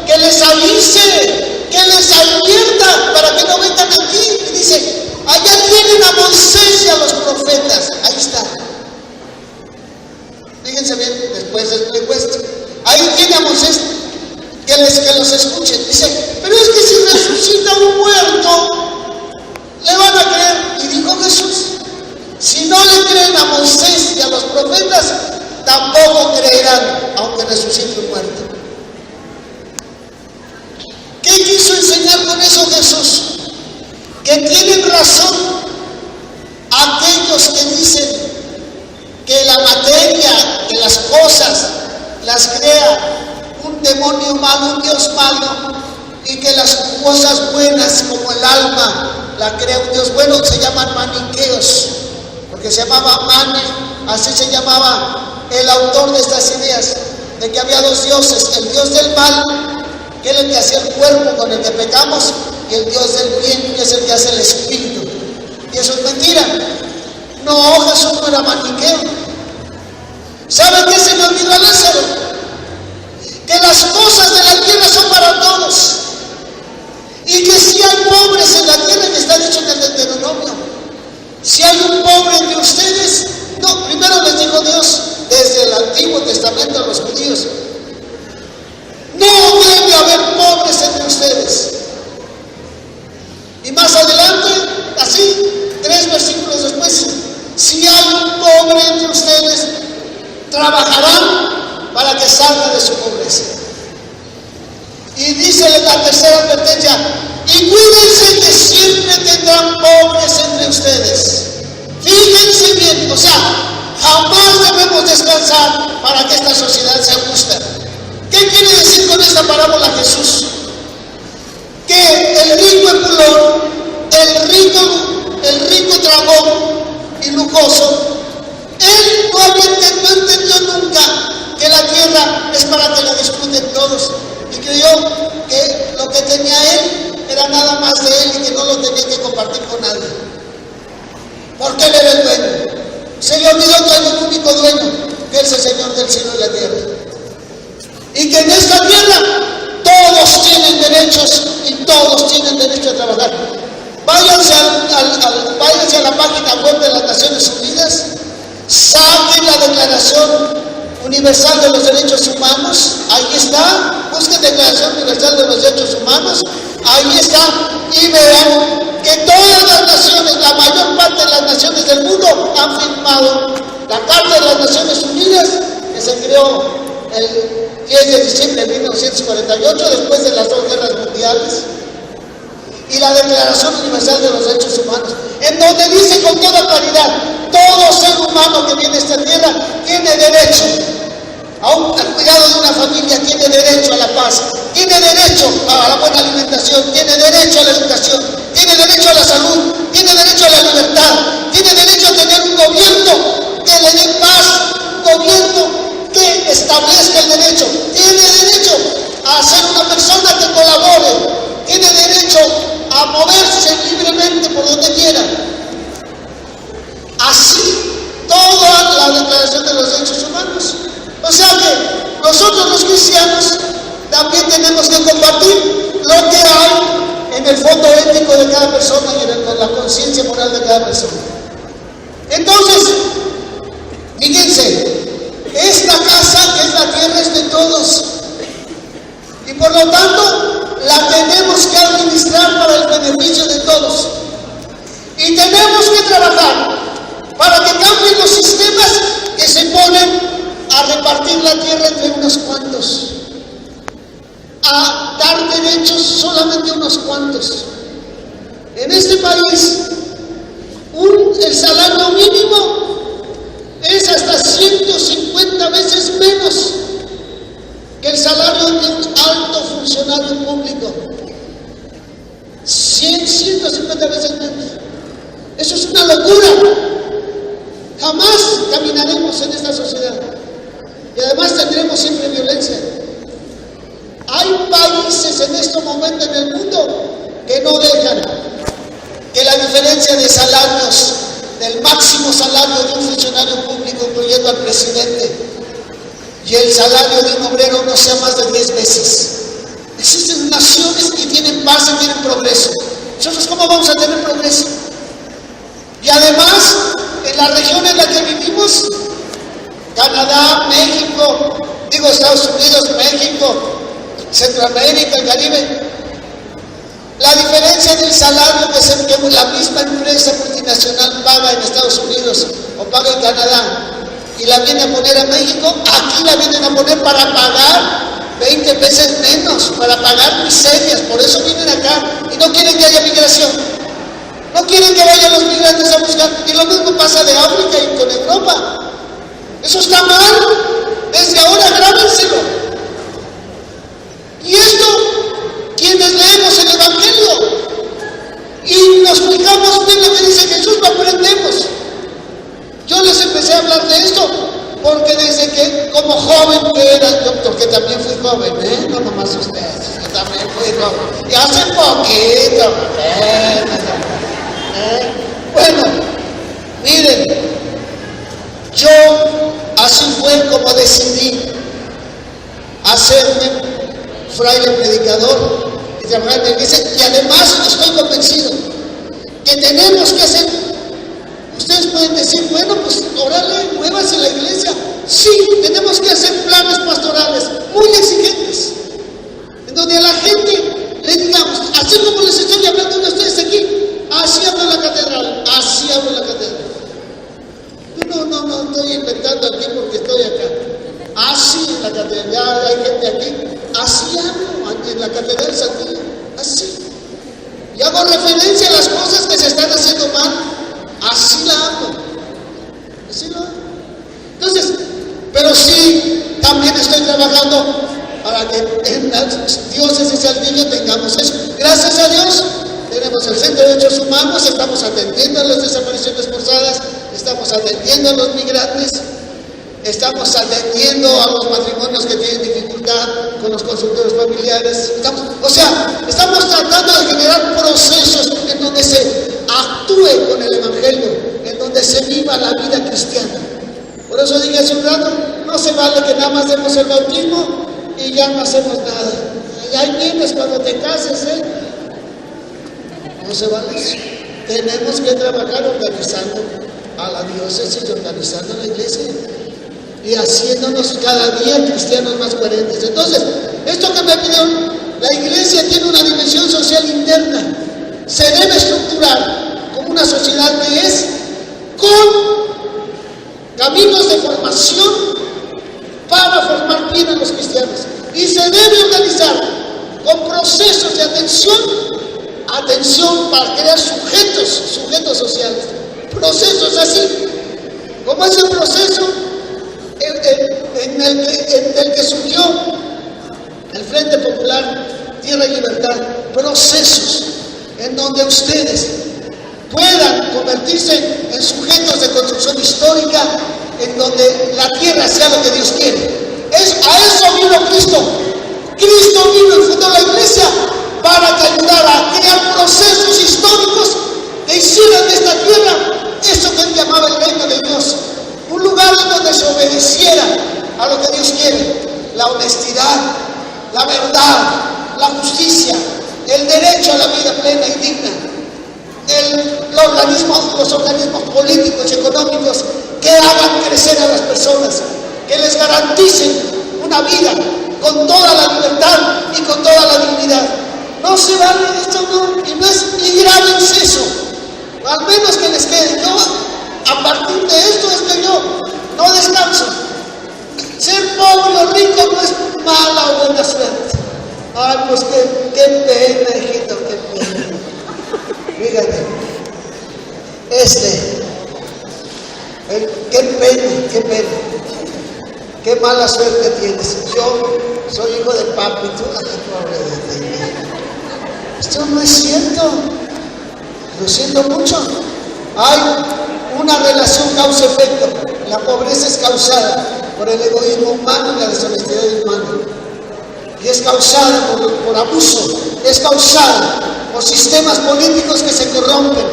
que les avise, que les advierta para que no vengan aquí. Y dice: allá tienen a Moisés y a los profetas. Ahí está. Fíjense bien, después explico esto. Ahí tiene a Moisés, que los escuchen. Dice: pero es que si resucita un muerto, le van a creer. Y dijo Jesús: si no le creen a Moisés y a los profetas, tampoco creerán aunque resucite un muerto. ¿Qué quiso enseñar con eso Jesús? Que tienen razón aquellos que dicen que la materia, que las cosas las crea un demonio malo, un Dios malo, y que las cosas buenas como el alma la crea un Dios bueno. Se llaman maniqueos, porque se llamaba Mane, así se llamaba el autor de estas ideas, de que había dos dioses: el Dios del mal, que es el que hacía el cuerpo con el que pecamos, y el Dios del bien, que es el que hace el espíritu. Y eso es mentira. No, Jesús no era maniqueo. ¿Saben qué se le olvidó a Lázaro? Que las cosas de la tierra son para todos, y que si hay pobres en la tierra, que está dicho en el Deuteronomio, si hay un pobre entre ustedes, no, primero les dijo Dios desde el Antiguo Testamento a los judíos: no debe haber pobres entre ustedes. Y más adelante, así, 3 versículos después: si hay un pobre entre ustedes, trabajarán para que salga de su pobreza. Y dice la tercera advertencia: y cuídense que siempre tendrán pobres entre ustedes. Fíjense bien, o sea, jamás debemos descansar para que esta sociedad sea justa. ¿Qué quiere decir con esta parábola Jesús? Que el rico empulón, el rico dragón y lujoso, él no entendió nunca que la tierra es para que la disfruten todos, y creyó que lo que tenía él era nada más de él y que no lo tenía que compartir con nadie, porque él era el dueño. Se le olvidó que hay un único dueño, que es el Señor del cielo y la tierra, y que en esta tierra todos tienen derechos y todos tienen derecho a trabajar. Váyanse a la página web de las Naciones Unidas, saquen la Declaración Universal de los Derechos Humanos, ahí está, busquen Declaración Universal de los Derechos Humanos, ahí está, y verán que todas las naciones, la mayor parte de las naciones del mundo han firmado la Carta de las Naciones Unidas, que se creó el 10 de diciembre de 1948, después de las dos guerras mundiales, y la Declaración Universal de los Derechos Humanos, en donde dice con toda claridad: todo ser humano que viene a esta tierra tiene derecho al cuidado de una familia, tiene derecho a la paz, tiene derecho a la buena alimentación, tiene derecho a la educación, tiene derecho a la salud, tiene derecho a la libertad, tiene derecho a tener un gobierno que le dé paz, un gobierno que establezca el derecho, tiene derecho a ser una persona que colabore, tiene derecho a moverse libremente por donde quiera. Así toda la Declaración de los Derechos Humanos. O sea que nosotros los cristianos también tenemos que compartir lo que hay en el fondo ético de cada persona y en la conciencia moral de cada persona. Entonces, fíjense, esta casa que es la tierra es de todos, y por lo tanto la tenemos que administrar para el beneficio de todos, y tenemos que trabajar para que cambien los sistemas que se ponen a repartir la tierra entre unos cuantos, a dar derechos solamente a unos cuantos. En este país, el salario mínimo es hasta 150 veces menos que el salario de un alto funcionario público. 150 veces menos. Eso es una locura. Jamás caminaremos en esta sociedad. Y además tendremos siempre violencia. Hay países en este momento en el mundo que no dejan que la diferencia de salarios, del máximo salario de un funcionario público, incluyendo al presidente, y el salario de un obrero no sea más de 10 veces. Existen naciones que tienen paz y tienen progreso. Nosotros, ¿cómo vamos a tener progreso? Y además, en la región en la que vivimos, Canadá, México, Estados Unidos, México, Centroamérica, el Caribe, la diferencia del salario que la misma empresa multinacional paga en Estados Unidos o paga en Canadá y la viene a poner a México, aquí la vienen a poner para pagar 20 veces menos, para pagar miserias. Por eso vienen acá y no quieren que haya migración, no quieren que vayan los migrantes a buscar. Y lo mismo pasa de África y con Europa. Eso está mal. Desde ahora grábenselo. Y esto, quienes leemos el Evangelio y nos fijamos bien lo que dice Jesús, lo aprendemos. Yo les empecé a hablar de esto porque desde que, como joven que era, yo porque también fui joven, no nomás ustedes, yo también fui joven, y hace poquito, bueno, miren, yo así fue como decidí hacerme fraile predicador y trabajar en la iglesia, y además estoy convencido que tenemos que hacer. Ustedes pueden decir, bueno, pues órale, muévase la iglesia. Sí, tenemos que hacer planes pastorales muy exigentes, en donde a la gente le digamos, así como les estoy hablando a ustedes aquí, así hablo en la catedral, así hablo en la catedral. Yo no estoy inventando aquí porque estoy acá. Así en la catedral, ya hay gente aquí, así hablo en la catedral Santillo, así. Y hago referencia a las cosas que se están haciendo mal, así la hago. Así lo hago. Entonces, pero sí, también estoy trabajando para que en las diócesis de Saltillo tengamos eso. Gracias a Dios, tenemos el Centro de Derechos Humanos, estamos atendiendo a las desapariciones forzadas, estamos atendiendo a los migrantes, estamos atendiendo a los matrimonios que tienen dificultad con los consultores familiares. Estamos tratando de generar procesos en donde se actúe con el Evangelio, en donde se viva la vida cristiana. Por eso dije hace un rato, no se vale que nada más demos el bautismo y ya no hacemos nada. Y ahí vienes cuando te cases, No se vale eso. Tenemos que trabajar organizando a la diócesis, organizando a la iglesia y haciéndonos cada día cristianos más coherentes. Entonces, esto que me pidieron, la iglesia tiene una dimensión social interna. Se debe estructurar como una sociedad que es con caminos de formación para formar bien a los cristianos. Y se debe organizar con procesos de atención para crear sujetos sociales. Procesos así, como ese proceso en el que surgió el Frente Popular Tierra y Libertad. Procesos en donde ustedes puedan convertirse en sujetos de construcción histórica, en donde la tierra sea lo que Dios quiere. A eso vino Cristo. Cristo vino y fundó la iglesia para que ayudara a crear procesos históricos que hicieran de esta tierra eso que él llamaba el reino de Dios. Un lugar en donde se obedeciera a lo que Dios quiere. La honestidad, la verdad, la justicia, el derecho a la vida plena y digna. Los organismos políticos y económicos que hagan crecer a las personas, que les garanticen una vida con toda la libertad y con toda la dignidad. No se vale esto, no, y grábense eso, al menos que les quede. Yo, a partir de esto, es que yo no descanso. Ser pobre o rico no es mala o buena suerte. Ay, pues qué pena, hijito, qué pena. Fíjate. Qué pena, qué mala suerte tienes. Yo soy hijo de papi, tú, pobre de ti. Esto no es cierto, lo siento mucho. Hay una relación causa-efecto. La pobreza es causada por el egoísmo humano y la deshonestidad humana. Y es causada por abuso, es causada por sistemas políticos que se corrompen,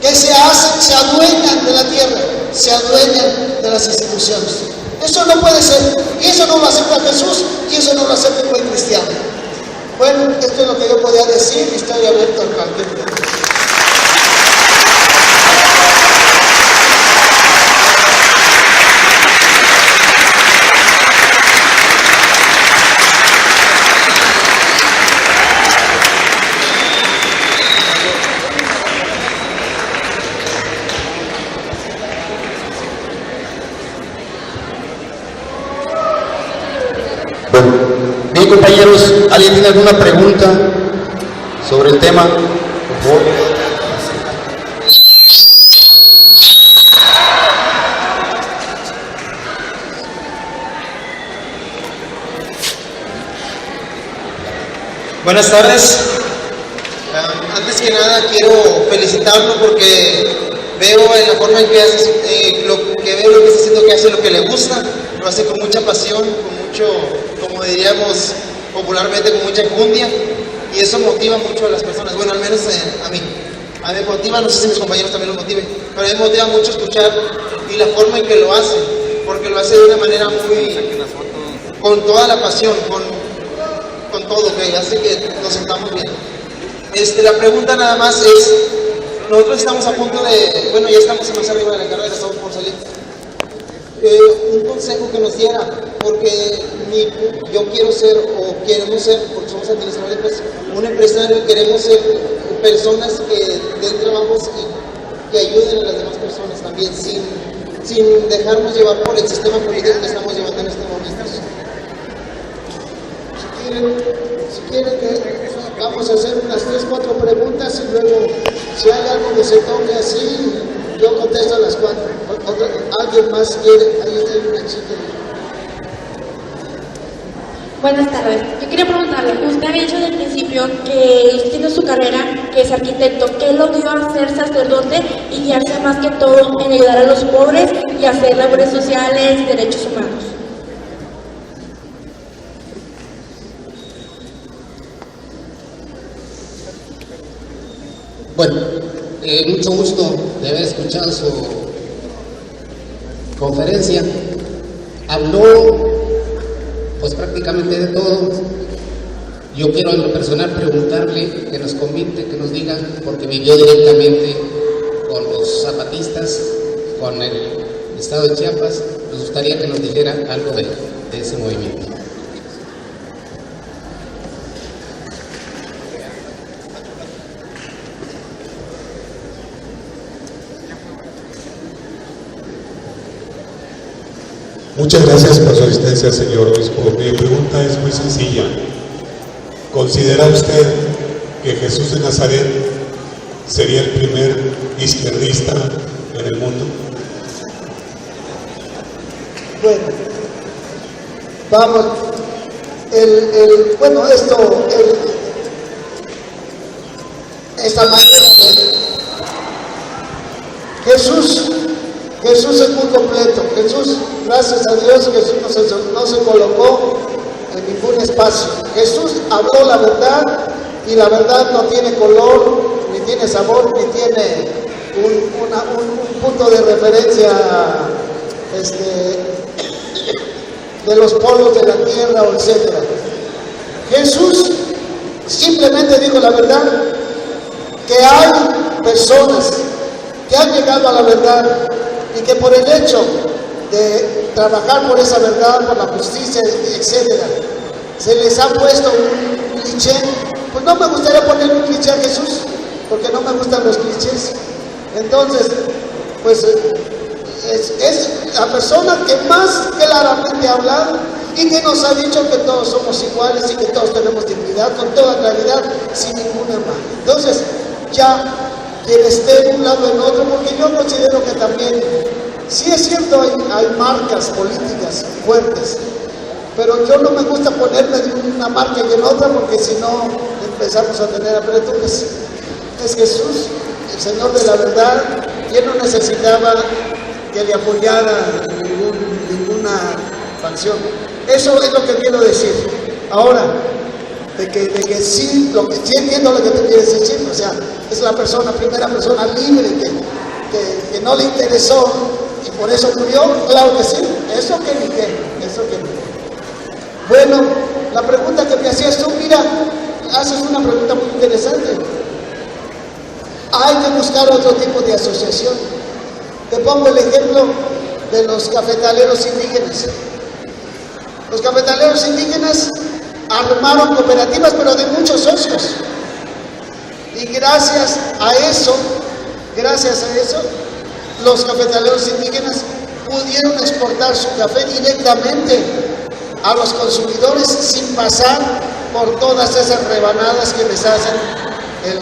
que se adueñan de la tierra, se adueñan de las instituciones. Eso no puede ser, y eso no lo acepta Jesús, y eso no lo acepta un buen cristiano. Bueno, esto es lo que yo podía decir, y estoy abierto al cualquier tema. Bien, compañeros, ¿alguien tiene alguna pregunta sobre el tema? Por favor. Buenas tardes. Antes que nada quiero felicitarlo porque veo en la forma en que hace, lo que está haciendo, que hace lo que le gusta, lo hace con mucha pasión, con mucho, como diríamos popularmente, con mucha enjundia, y eso motiva mucho a las personas. Bueno, al menos a mí. A mí me motiva, no sé si mis compañeros también lo motiven, pero a mí me motiva mucho escuchar y la forma en que lo hace, porque lo hace de una manera muy, con toda la pasión, con todo, que hace que nos sentamos bien. La pregunta nada más es, nosotros estamos a punto de, bueno, ya estamos más arriba de la carrera, estamos por salir. Un consejo que nos diera, porque yo quiero ser, o queremos ser, porque somos administradores, pues, un empresario, y queremos ser personas que den trabajos y que ayuden a las demás personas también, sin dejarnos llevar por el sistema político que estamos llevando en este momento. Si quieren que vamos a hacer unas 3 o 4 preguntas y luego, si hay algo que se tome así, yo contesto las 4. ¿Alguien más quiere? Ahí hay una chica. Buenas tardes. Yo quería preguntarle, usted había dicho desde el principio que usted tiene su carrera, que es arquitecto. ¿Qué lo dio a ser sacerdote y guiarse más que todo en ayudar a los pobres y hacer labores sociales, derechos humanos? Bueno, mucho gusto de haber escuchado su conferencia. Habló pues prácticamente de todo. Yo quiero en lo personal preguntarle, que nos convite, que nos diga, porque vivió directamente con los zapatistas, con el estado de Chiapas. Nos gustaría que nos dijera algo de ese movimiento. Muchas gracias por su asistencia, señor obispo. Mi pregunta es muy sencilla. ¿Considera usted que Jesús de Nazaret sería el primer izquierdista en el mundo? Bueno, vamos, esta manera Jesús es muy completo. Jesús, gracias a Dios, Jesús no se colocó en ningún espacio. Jesús habló la verdad, y la verdad no tiene color, ni tiene sabor, ni tiene un punto de referencia de los polos de la tierra, o etcétera. Jesús simplemente dijo la verdad, que hay personas que han llegado a la verdad y que por el hecho de trabajar por esa verdad, por la justicia, etcétera, se les ha puesto un cliché. Pues no me gustaría poner un cliché a Jesús, porque no me gustan los clichés. Entonces, pues es la persona que más claramente ha hablado y que nos ha dicho que todos somos iguales y que todos tenemos dignidad, con toda claridad, sin ninguna mano. Entonces, ya quien esté en un lado o en otro, porque yo considero que también, sí es cierto, hay marcas políticas fuertes, pero yo no me gusta ponerme de una marca y en otra, porque si no empezamos a tener apreturas. Es Jesús, el Señor de la verdad, y Él no necesitaba que le apoyara ninguna facción. Eso es lo que quiero decir. Ahora, de que sí entiendo lo que te quieres decir, o sea, es la primera persona libre que no le interesó y por eso murió, claro que sí, eso que ni qué. Bueno, la pregunta que me hacías tú, mira, haces una pregunta muy interesante. Hay que buscar otro tipo de asociación. Te pongo el ejemplo de los cafetaleros indígenas. Los cafetaleros indígenas armaron cooperativas, pero de muchos socios. Y gracias a eso, los cafetaleros indígenas pudieron exportar su café directamente a los consumidores sin pasar por todas esas rebanadas que les hacen el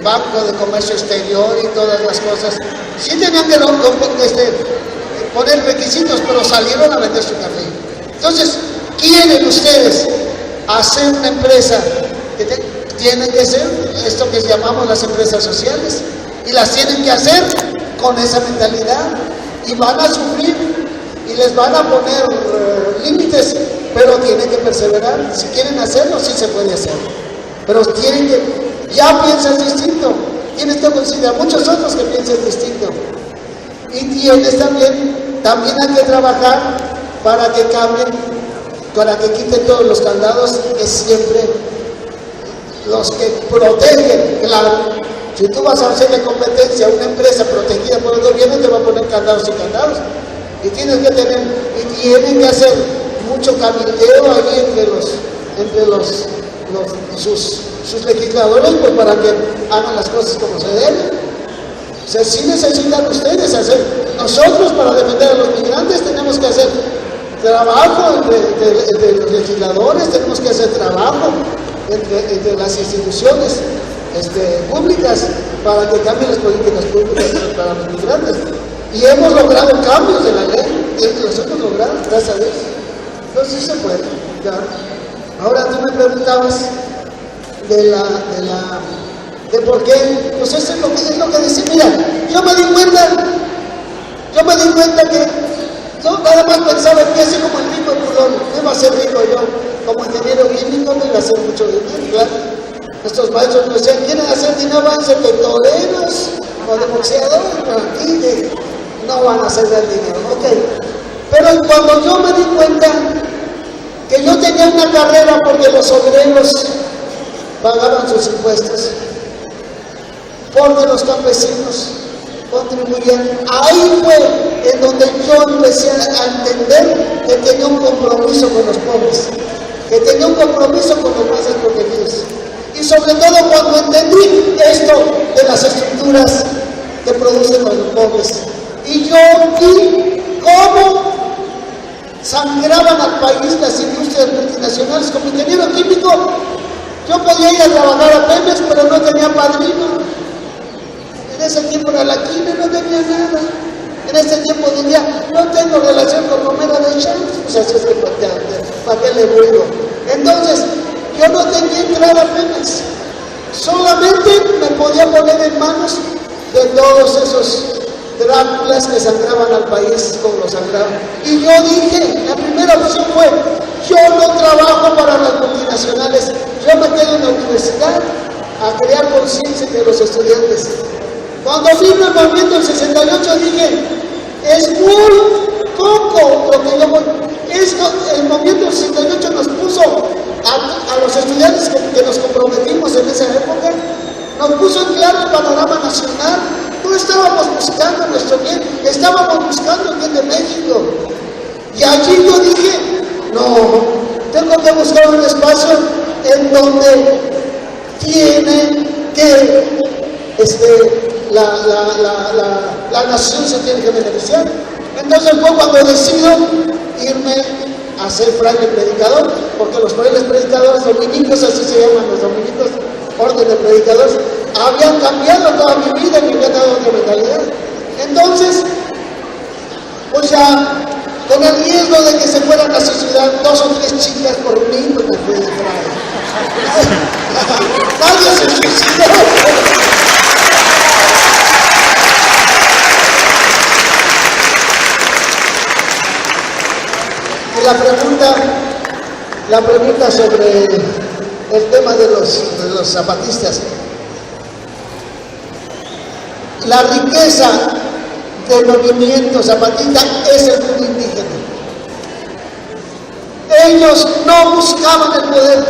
Banco de Comercio Exterior y todas las cosas. Sí tenían que poner requisitos, pero salieron a vender su café. Entonces, ¿quieren ustedes hacer una empresa? Tienen que ser esto que llamamos las empresas sociales, y las tienen que hacer con esa mentalidad, y van a sufrir y les van a poner límites, pero tienen que perseverar. Si quieren hacerlo, sí se puede hacer, pero ya piensas distinto, tienes que considerar muchos otros que piensen distinto, y tienes también hay que trabajar para que cambien, para que quiten todos los candados que siempre los que protegen. Claro, si tú vas a hacerle competencia a una empresa protegida por el gobierno, te va a poner candados y candados, y tienen que hacer mucho cabildeo ahí entre sus legisladores, pues para que hagan las cosas como se deben. O sea, sí necesitan ustedes hacer. Nosotros, para defender a los migrantes, tenemos que hacer trabajo entre los legisladores, tenemos que hacer trabajo entre las instituciones públicas para que cambien las políticas públicas para los migrantes. Y hemos logrado cambios de la ley, los hemos logrado, gracias a Dios. Entonces sí se puede. Claro. Ahora tú me preguntabas de por qué. Pues eso es lo que decía. Mira, yo me di cuenta que yo nada más pensaba en mí, así como el rico Pulón. No iba a ser rico yo, como ingeniero químico no iba a hacer mucho dinero, claro. Estos maestros me decían, ¿quieren hacer dinero? Van a ser de toreros o de boxeadores, pero aquí no van a hacer dinero, ok. Pero cuando yo me di cuenta que yo tenía una carrera porque los obreros pagaban sus impuestos, porque los campesinos contribuían, ahí fue en donde yo empecé a entender que tenía un compromiso con los pobres, que tenía un compromiso con los más desprotegidos. Y sobre todo cuando entendí esto de las estructuras que producen a los pobres. Y yo vi cómo sangraban al país las industrias multinacionales. Como ingeniero químico, yo podía ir a trabajar a Pemex, pero no tenía padrino. En ese tiempo era la química, no tenía nada. En ese tiempo diría, no tengo relación con Romero de Champs, pues así es que ¿para qué le digo? Entonces, yo no tenía entrada a Pemex. Solamente me podía poner en manos de todos esos Dráculas que sangraban al país como lo sangraban. Y yo dije, la primera opción fue, yo no trabajo para las multinacionales, yo me quedo en la universidad a crear conciencia de los estudiantes. Cuando vino el movimiento del 68 dije, es muy poco lo que yo voy. El movimiento del 68 nos puso a los estudiantes que nos comprometimos en esa época, nos puso en claro el panorama nacional. No estábamos buscando nuestro bien, estábamos buscando el bien de México. Y allí yo dije, no, tengo que buscar un espacio en donde tiene que la nación se tiene que beneficiar. Entonces fue cuando decido irme a ser fraile predicador, porque los frailes predicadores dominicos, así se llaman los dominicos, orden de predicadores, habían cambiado toda mi vida y me habían dado otra mentalidad. Entonces, pues ya, con el riesgo de que se fueran a suicidar 2 o 3 chicas por mí, pues me fui de fraile. Nadie se suicidó. La pregunta sobre el tema de los zapatistas. La riqueza del movimiento zapatista es el mundo indígena. Ellos no buscaban el poder.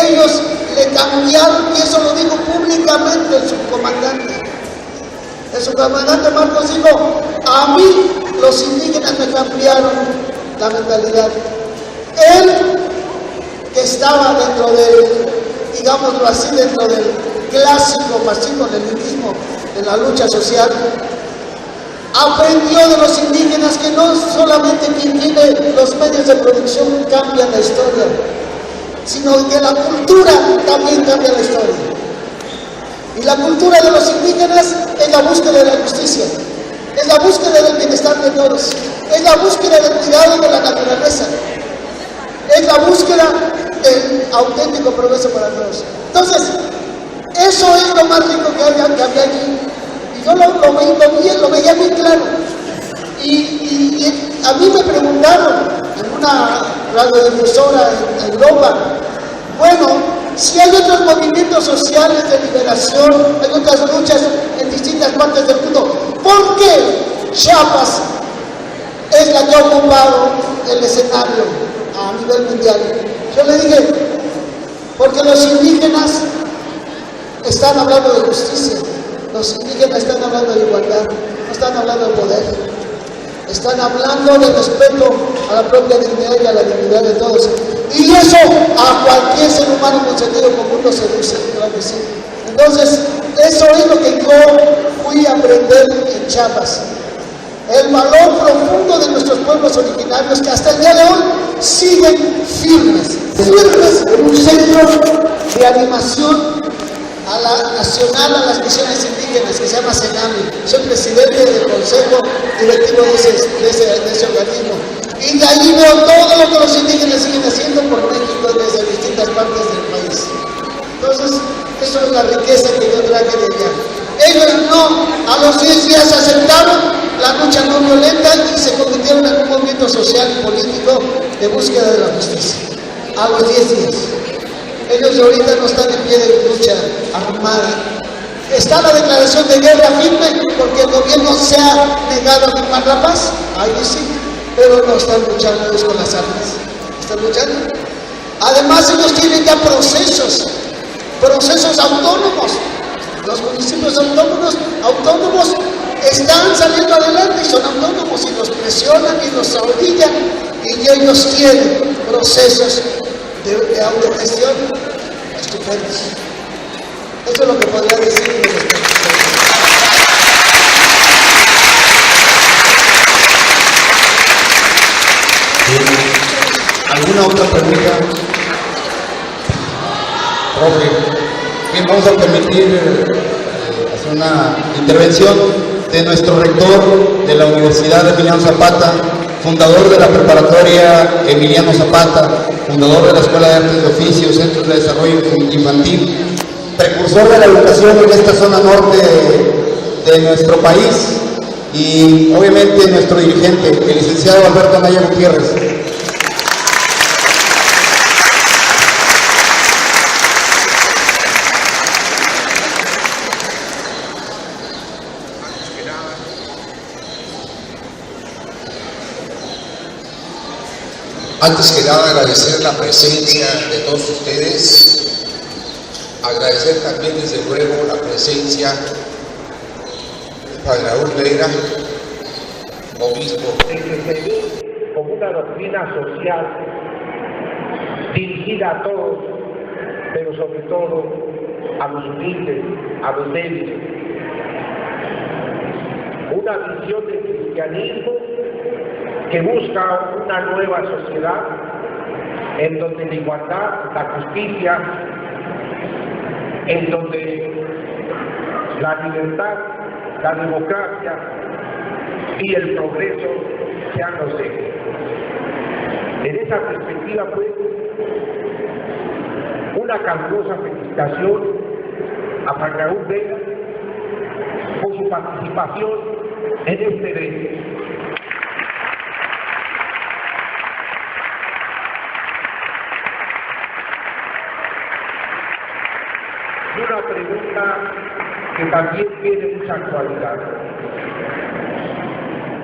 Ellos le cambiaron, y eso lo dijo públicamente el subcomandante. El subcomandante Marcos dijo, a mí los indígenas me cambiaron la mentalidad. Él, que estaba dentro del, digámoslo así, dentro del clásico fascismo-leninismo en la lucha social, aprendió de los indígenas que no solamente quien tiene los medios de producción cambia la historia, sino que la cultura también cambia la historia. Y la cultura de los indígenas es la búsqueda de la justicia, es la búsqueda del bienestar de todos, es la búsqueda del cuidado de la naturaleza, es la búsqueda del auténtico progreso para todos. Entonces, eso es lo más rico que había allí. Y yo lo veía muy claro. Y a mí me preguntaron en una radiodifusora en Europa, bueno, si hay otros movimientos sociales de liberación, hay otras luchas en distintas partes del mundo, ¿por qué Chiapas es la que ha ocupado el escenario a nivel mundial? Yo le dije, porque los indígenas están hablando de justicia, los indígenas están hablando de igualdad, no están hablando de poder, están hablando de respeto a la propia dignidad y a la dignidad de todos. Y eso a cualquier ser humano con sentido común lo seduce, claro que sí. Entonces, eso es lo que yo fui a aprender en Chiapas. El valor profundo de nuestros pueblos originarios que hasta el día de hoy siguen firmes en un centro de animación nacional a las misiones indígenas que se llama CENAMI. Soy presidente del consejo directivo de ese organismo. Y de ahí veo todo lo que los indígenas siguen haciendo por México desde distintas partes del país. Entonces, eso es la riqueza que yo traje de allá. Ellos no, a los 10 días aceptaron la lucha no violenta y se convirtieron en un movimiento social y político de búsqueda de la justicia. A los 10 días. Ellos ahorita no están en pie de lucha armada. Está la declaración de guerra firme porque el gobierno se ha negado a firmar la paz. Ahí sí, pero no están luchando ellos con las armas. Están luchando. Además, ellos tienen ya procesos autónomos. Los municipios autónomos están saliendo adelante y son autónomos y los presionan y los orillan y ellos tienen procesos de autogestión estupendos. Eso es lo que podría decir. ¿Alguna otra pregunta? Profe, bien, vamos a permitir hacer una intervención de nuestro rector de la Universidad de Emiliano Zapata, fundador de la preparatoria Emiliano Zapata, fundador de la Escuela de Artes de Oficios, Centros de Desarrollo Infantil, precursor de la educación en esta zona norte de nuestro país, y obviamente nuestro dirigente, el licenciado Alberto Anaya Gutiérrez. Antes que nada, agradecer la presencia de todos ustedes, agradecer también desde luego la presencia de Padre Raúl Vera, obispo. Como una doctrina social dirigida a todos, pero sobre todo a los humildes, a los débiles. Una visión del cristianismo que busca una nueva sociedad en donde la igualdad, la justicia, en donde la libertad, la democracia y el progreso sean los ejes. En esa perspectiva, pues, una calurosa felicitación a Padre Raúl Vera por su participación en este evento. Una pregunta que también tiene mucha actualidad.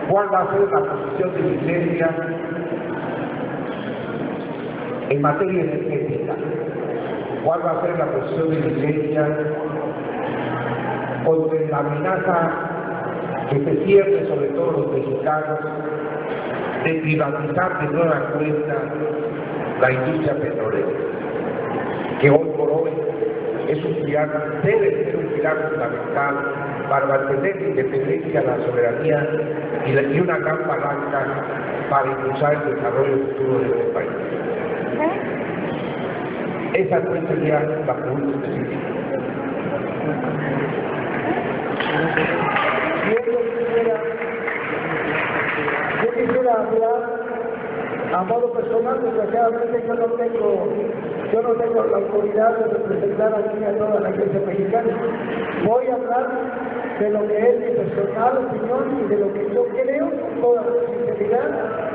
¿Cuál va a ser la posición de la Iglesia en materia energética? ¿Cuál va a ser la posición de la Iglesia contra la amenaza que se pierde sobre todo los mexicanos de privatizar de nueva cuenta la industria petrolera, que hoy por hoy es un pilar, debe ser un pilar fundamental para mantener la independencia, la soberanía y una gran palanca para impulsar el desarrollo futuro de este país? Esa sería la pregunta específica. Yo quisiera hablar a modo personal. Desgraciadamente yo no tengo la autoridad de representar aquí a toda la Iglesia mexicana. Voy a hablar de lo que es mi personal opinión y de lo que yo creo con toda sinceridad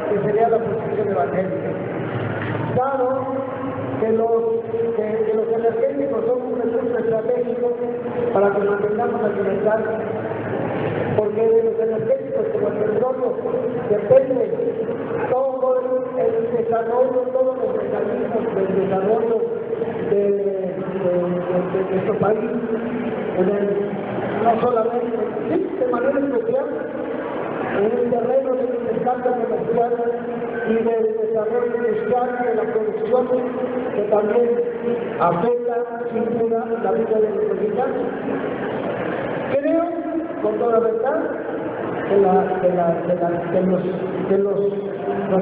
que sería la posición evangélica. Dado que los energéticos son un recurso estratégico para que mantengamos la libertad, porque de los energéticos como el petróleo depende todo el desarrollo, todos los mecanismos del desarrollo de nuestro país, no solamente, sí, de manera especial, en el terreno del intercambio comercial y del desarrollo industrial y de la producción, que también afecta sin duda la vida de los mexicanos. Creo, con toda verdad, que los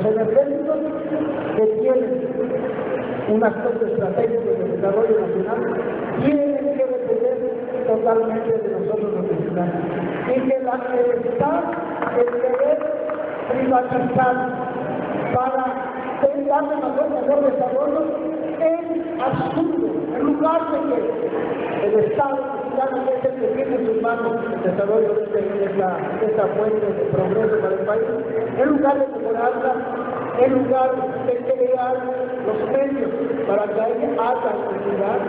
energéticos que tienen un aspecto estratégico de desarrollo nacional tienen que depender totalmente de nosotros los mexicanos, y que el deber privatizar para darle mejor desarrollo es absurdo. En lugar de que el Estado mexicano, que es el que tiene en sus manos el desarrollo de esta fuente de progreso para el país, en lugar de mejorarla, en lugar de crear los medios para que haya alta actividad,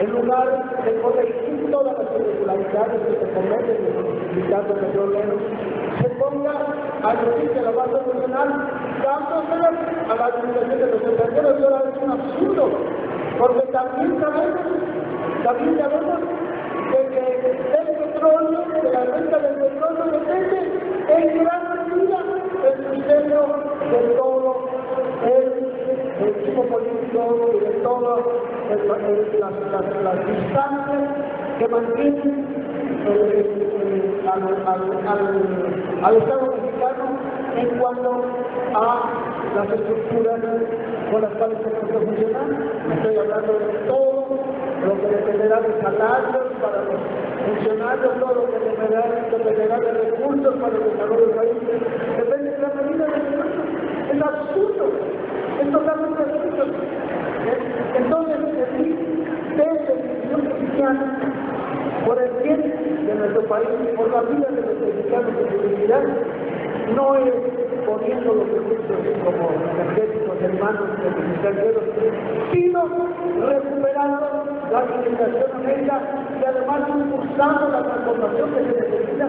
en lugar de corregir todas las irregularidades que se cometen en los sindicatos petroleros, se ponga a decir que la base nacional dándose a la administración de los extranjeros. Ahora es un absurdo, porque también sabemos del petróleo, de la venta del petróleo, depende en gran medida el sustento de todo el equipo político y de todas las distancias que mantienen al Estado mexicano en cuanto a las estructuras con las cuales tenemos que funcionar. Estoy hablando de todo lo que dependerá de salarios para los funcionarios, todo lo que dependerá de recursos para el desarrollo del país. Depende de la medida de recursos. Es absurdo, es totalmente absurdo. Entonces, de decisión cristiana, por el bien de nuestro país, por la vida de los mexicanos en su dignidad, no es poniendo los recursos como energéticos en manos de los extranjeros, sino recuperando la administración honesta y además impulsando la transformación que se necesita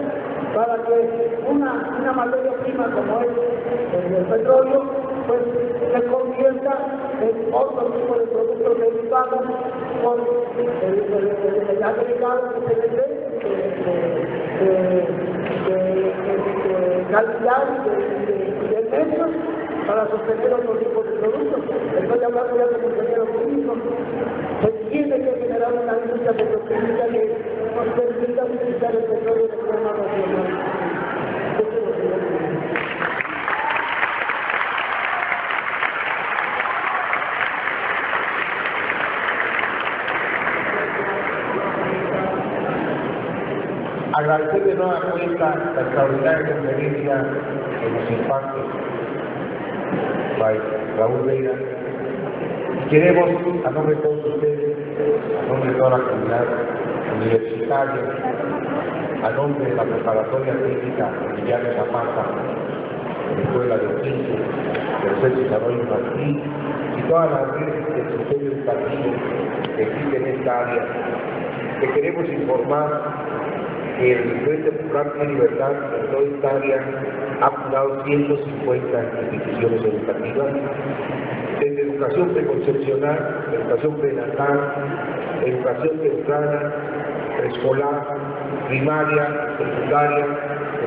para que una materia prima como es el petróleo, pues se convierta en otro tipo de productos derivados con el agregado que se le dé de calidad y de precios para sostener otro tipo de productos. Estoy hablando ya de ingeniero químico. Se tiene que generar una industria petroquímica que nos permita utilizar el petróleo de forma racional. Eso es lo que yo digo. Agradecer de nueva cuenta la extraordinaria conferencia que nos imparte Raúl Veira. Queremos, a nombre de todos ustedes, a nombre de toda la comunidad universitaria, a nombre de la Preparatoria Técnica Emiliano Zapata, de la Escuela de Ciencias, del Centro de Desarrollo Martín y todas las redes del sistema educativo que existen en esta área, que queremos informar que el Frente Popular de Libertad en toda esta área ha fundado 150 instituciones educativas, desde educación preconcepcional, educación prenatal, educación temprana, preescolar, primaria, secundaria,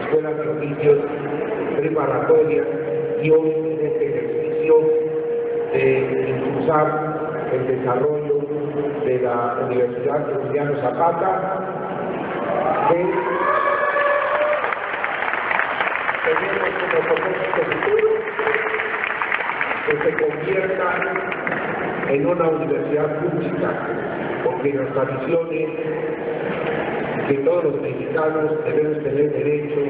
escuelas de oficios, preparatoria, y hoy en este ejercicio de impulsar el desarrollo de la Universidad Emiliano Zapata, tenemos como propósito futuro que se convierta en una universidad pública, porque nuestra visión es que todos los mexicanos debemos tener derecho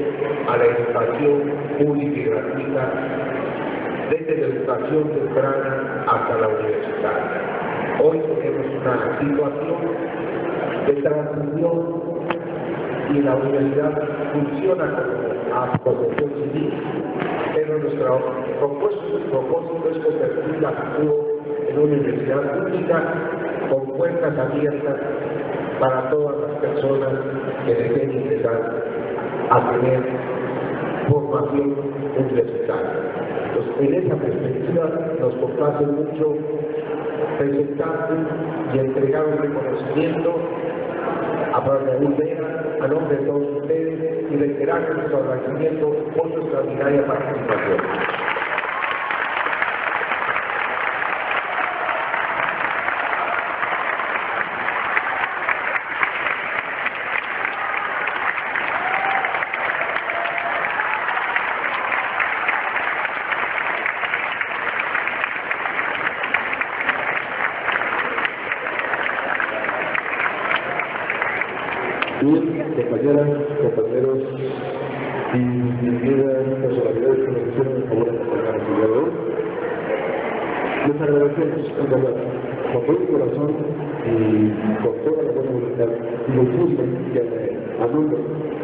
a la educación pública y gratuita, desde la educación temprana hasta la universitaria. Hoy tenemos una situación de transición y la universidad funciona como asociación civil, pero nuestro propósito es convertirla a futuro en una universidad pública con puertas abiertas para todas las personas que deseen ingresar a tener formación universitaria. Entonces, en esa perspectiva nos complace mucho presentarse y entregar un reconocimiento a Raúl Veira, a nombre de todos ustedes, y reiterar nuestro agradecimiento por su extraordinaria participación. Compañeras, compañeros y distinguidas personalidades que nos hicieron el favor de acompañar el día de hoy. Les agradecemos, en verdad, con todo el corazón y con toda la buena voluntad, y nos gusta que a nombre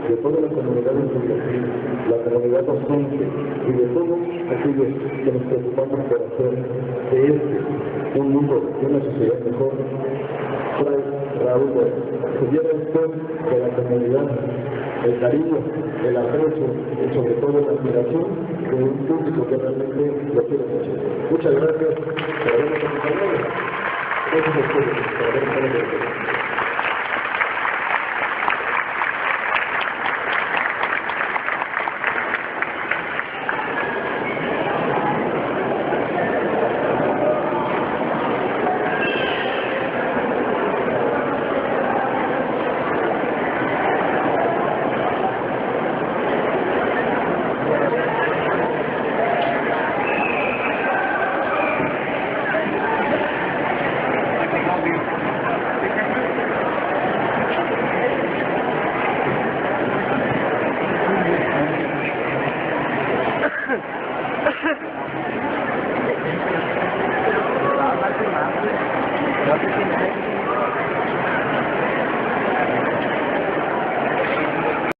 de toda la comunidad estudiantil, la comunidad docente y de todos aquellos que nos preocupamos por hacer de un mundo, de una sociedad mejor, Raúl, se lleva después de la comunidad el cariño, el aprecio y sobre todo la admiración de un público que realmente lo quiere mucho. Muchas gracias por habernos acompañado. Gracias a ustedes por haber estado aquí. oficina.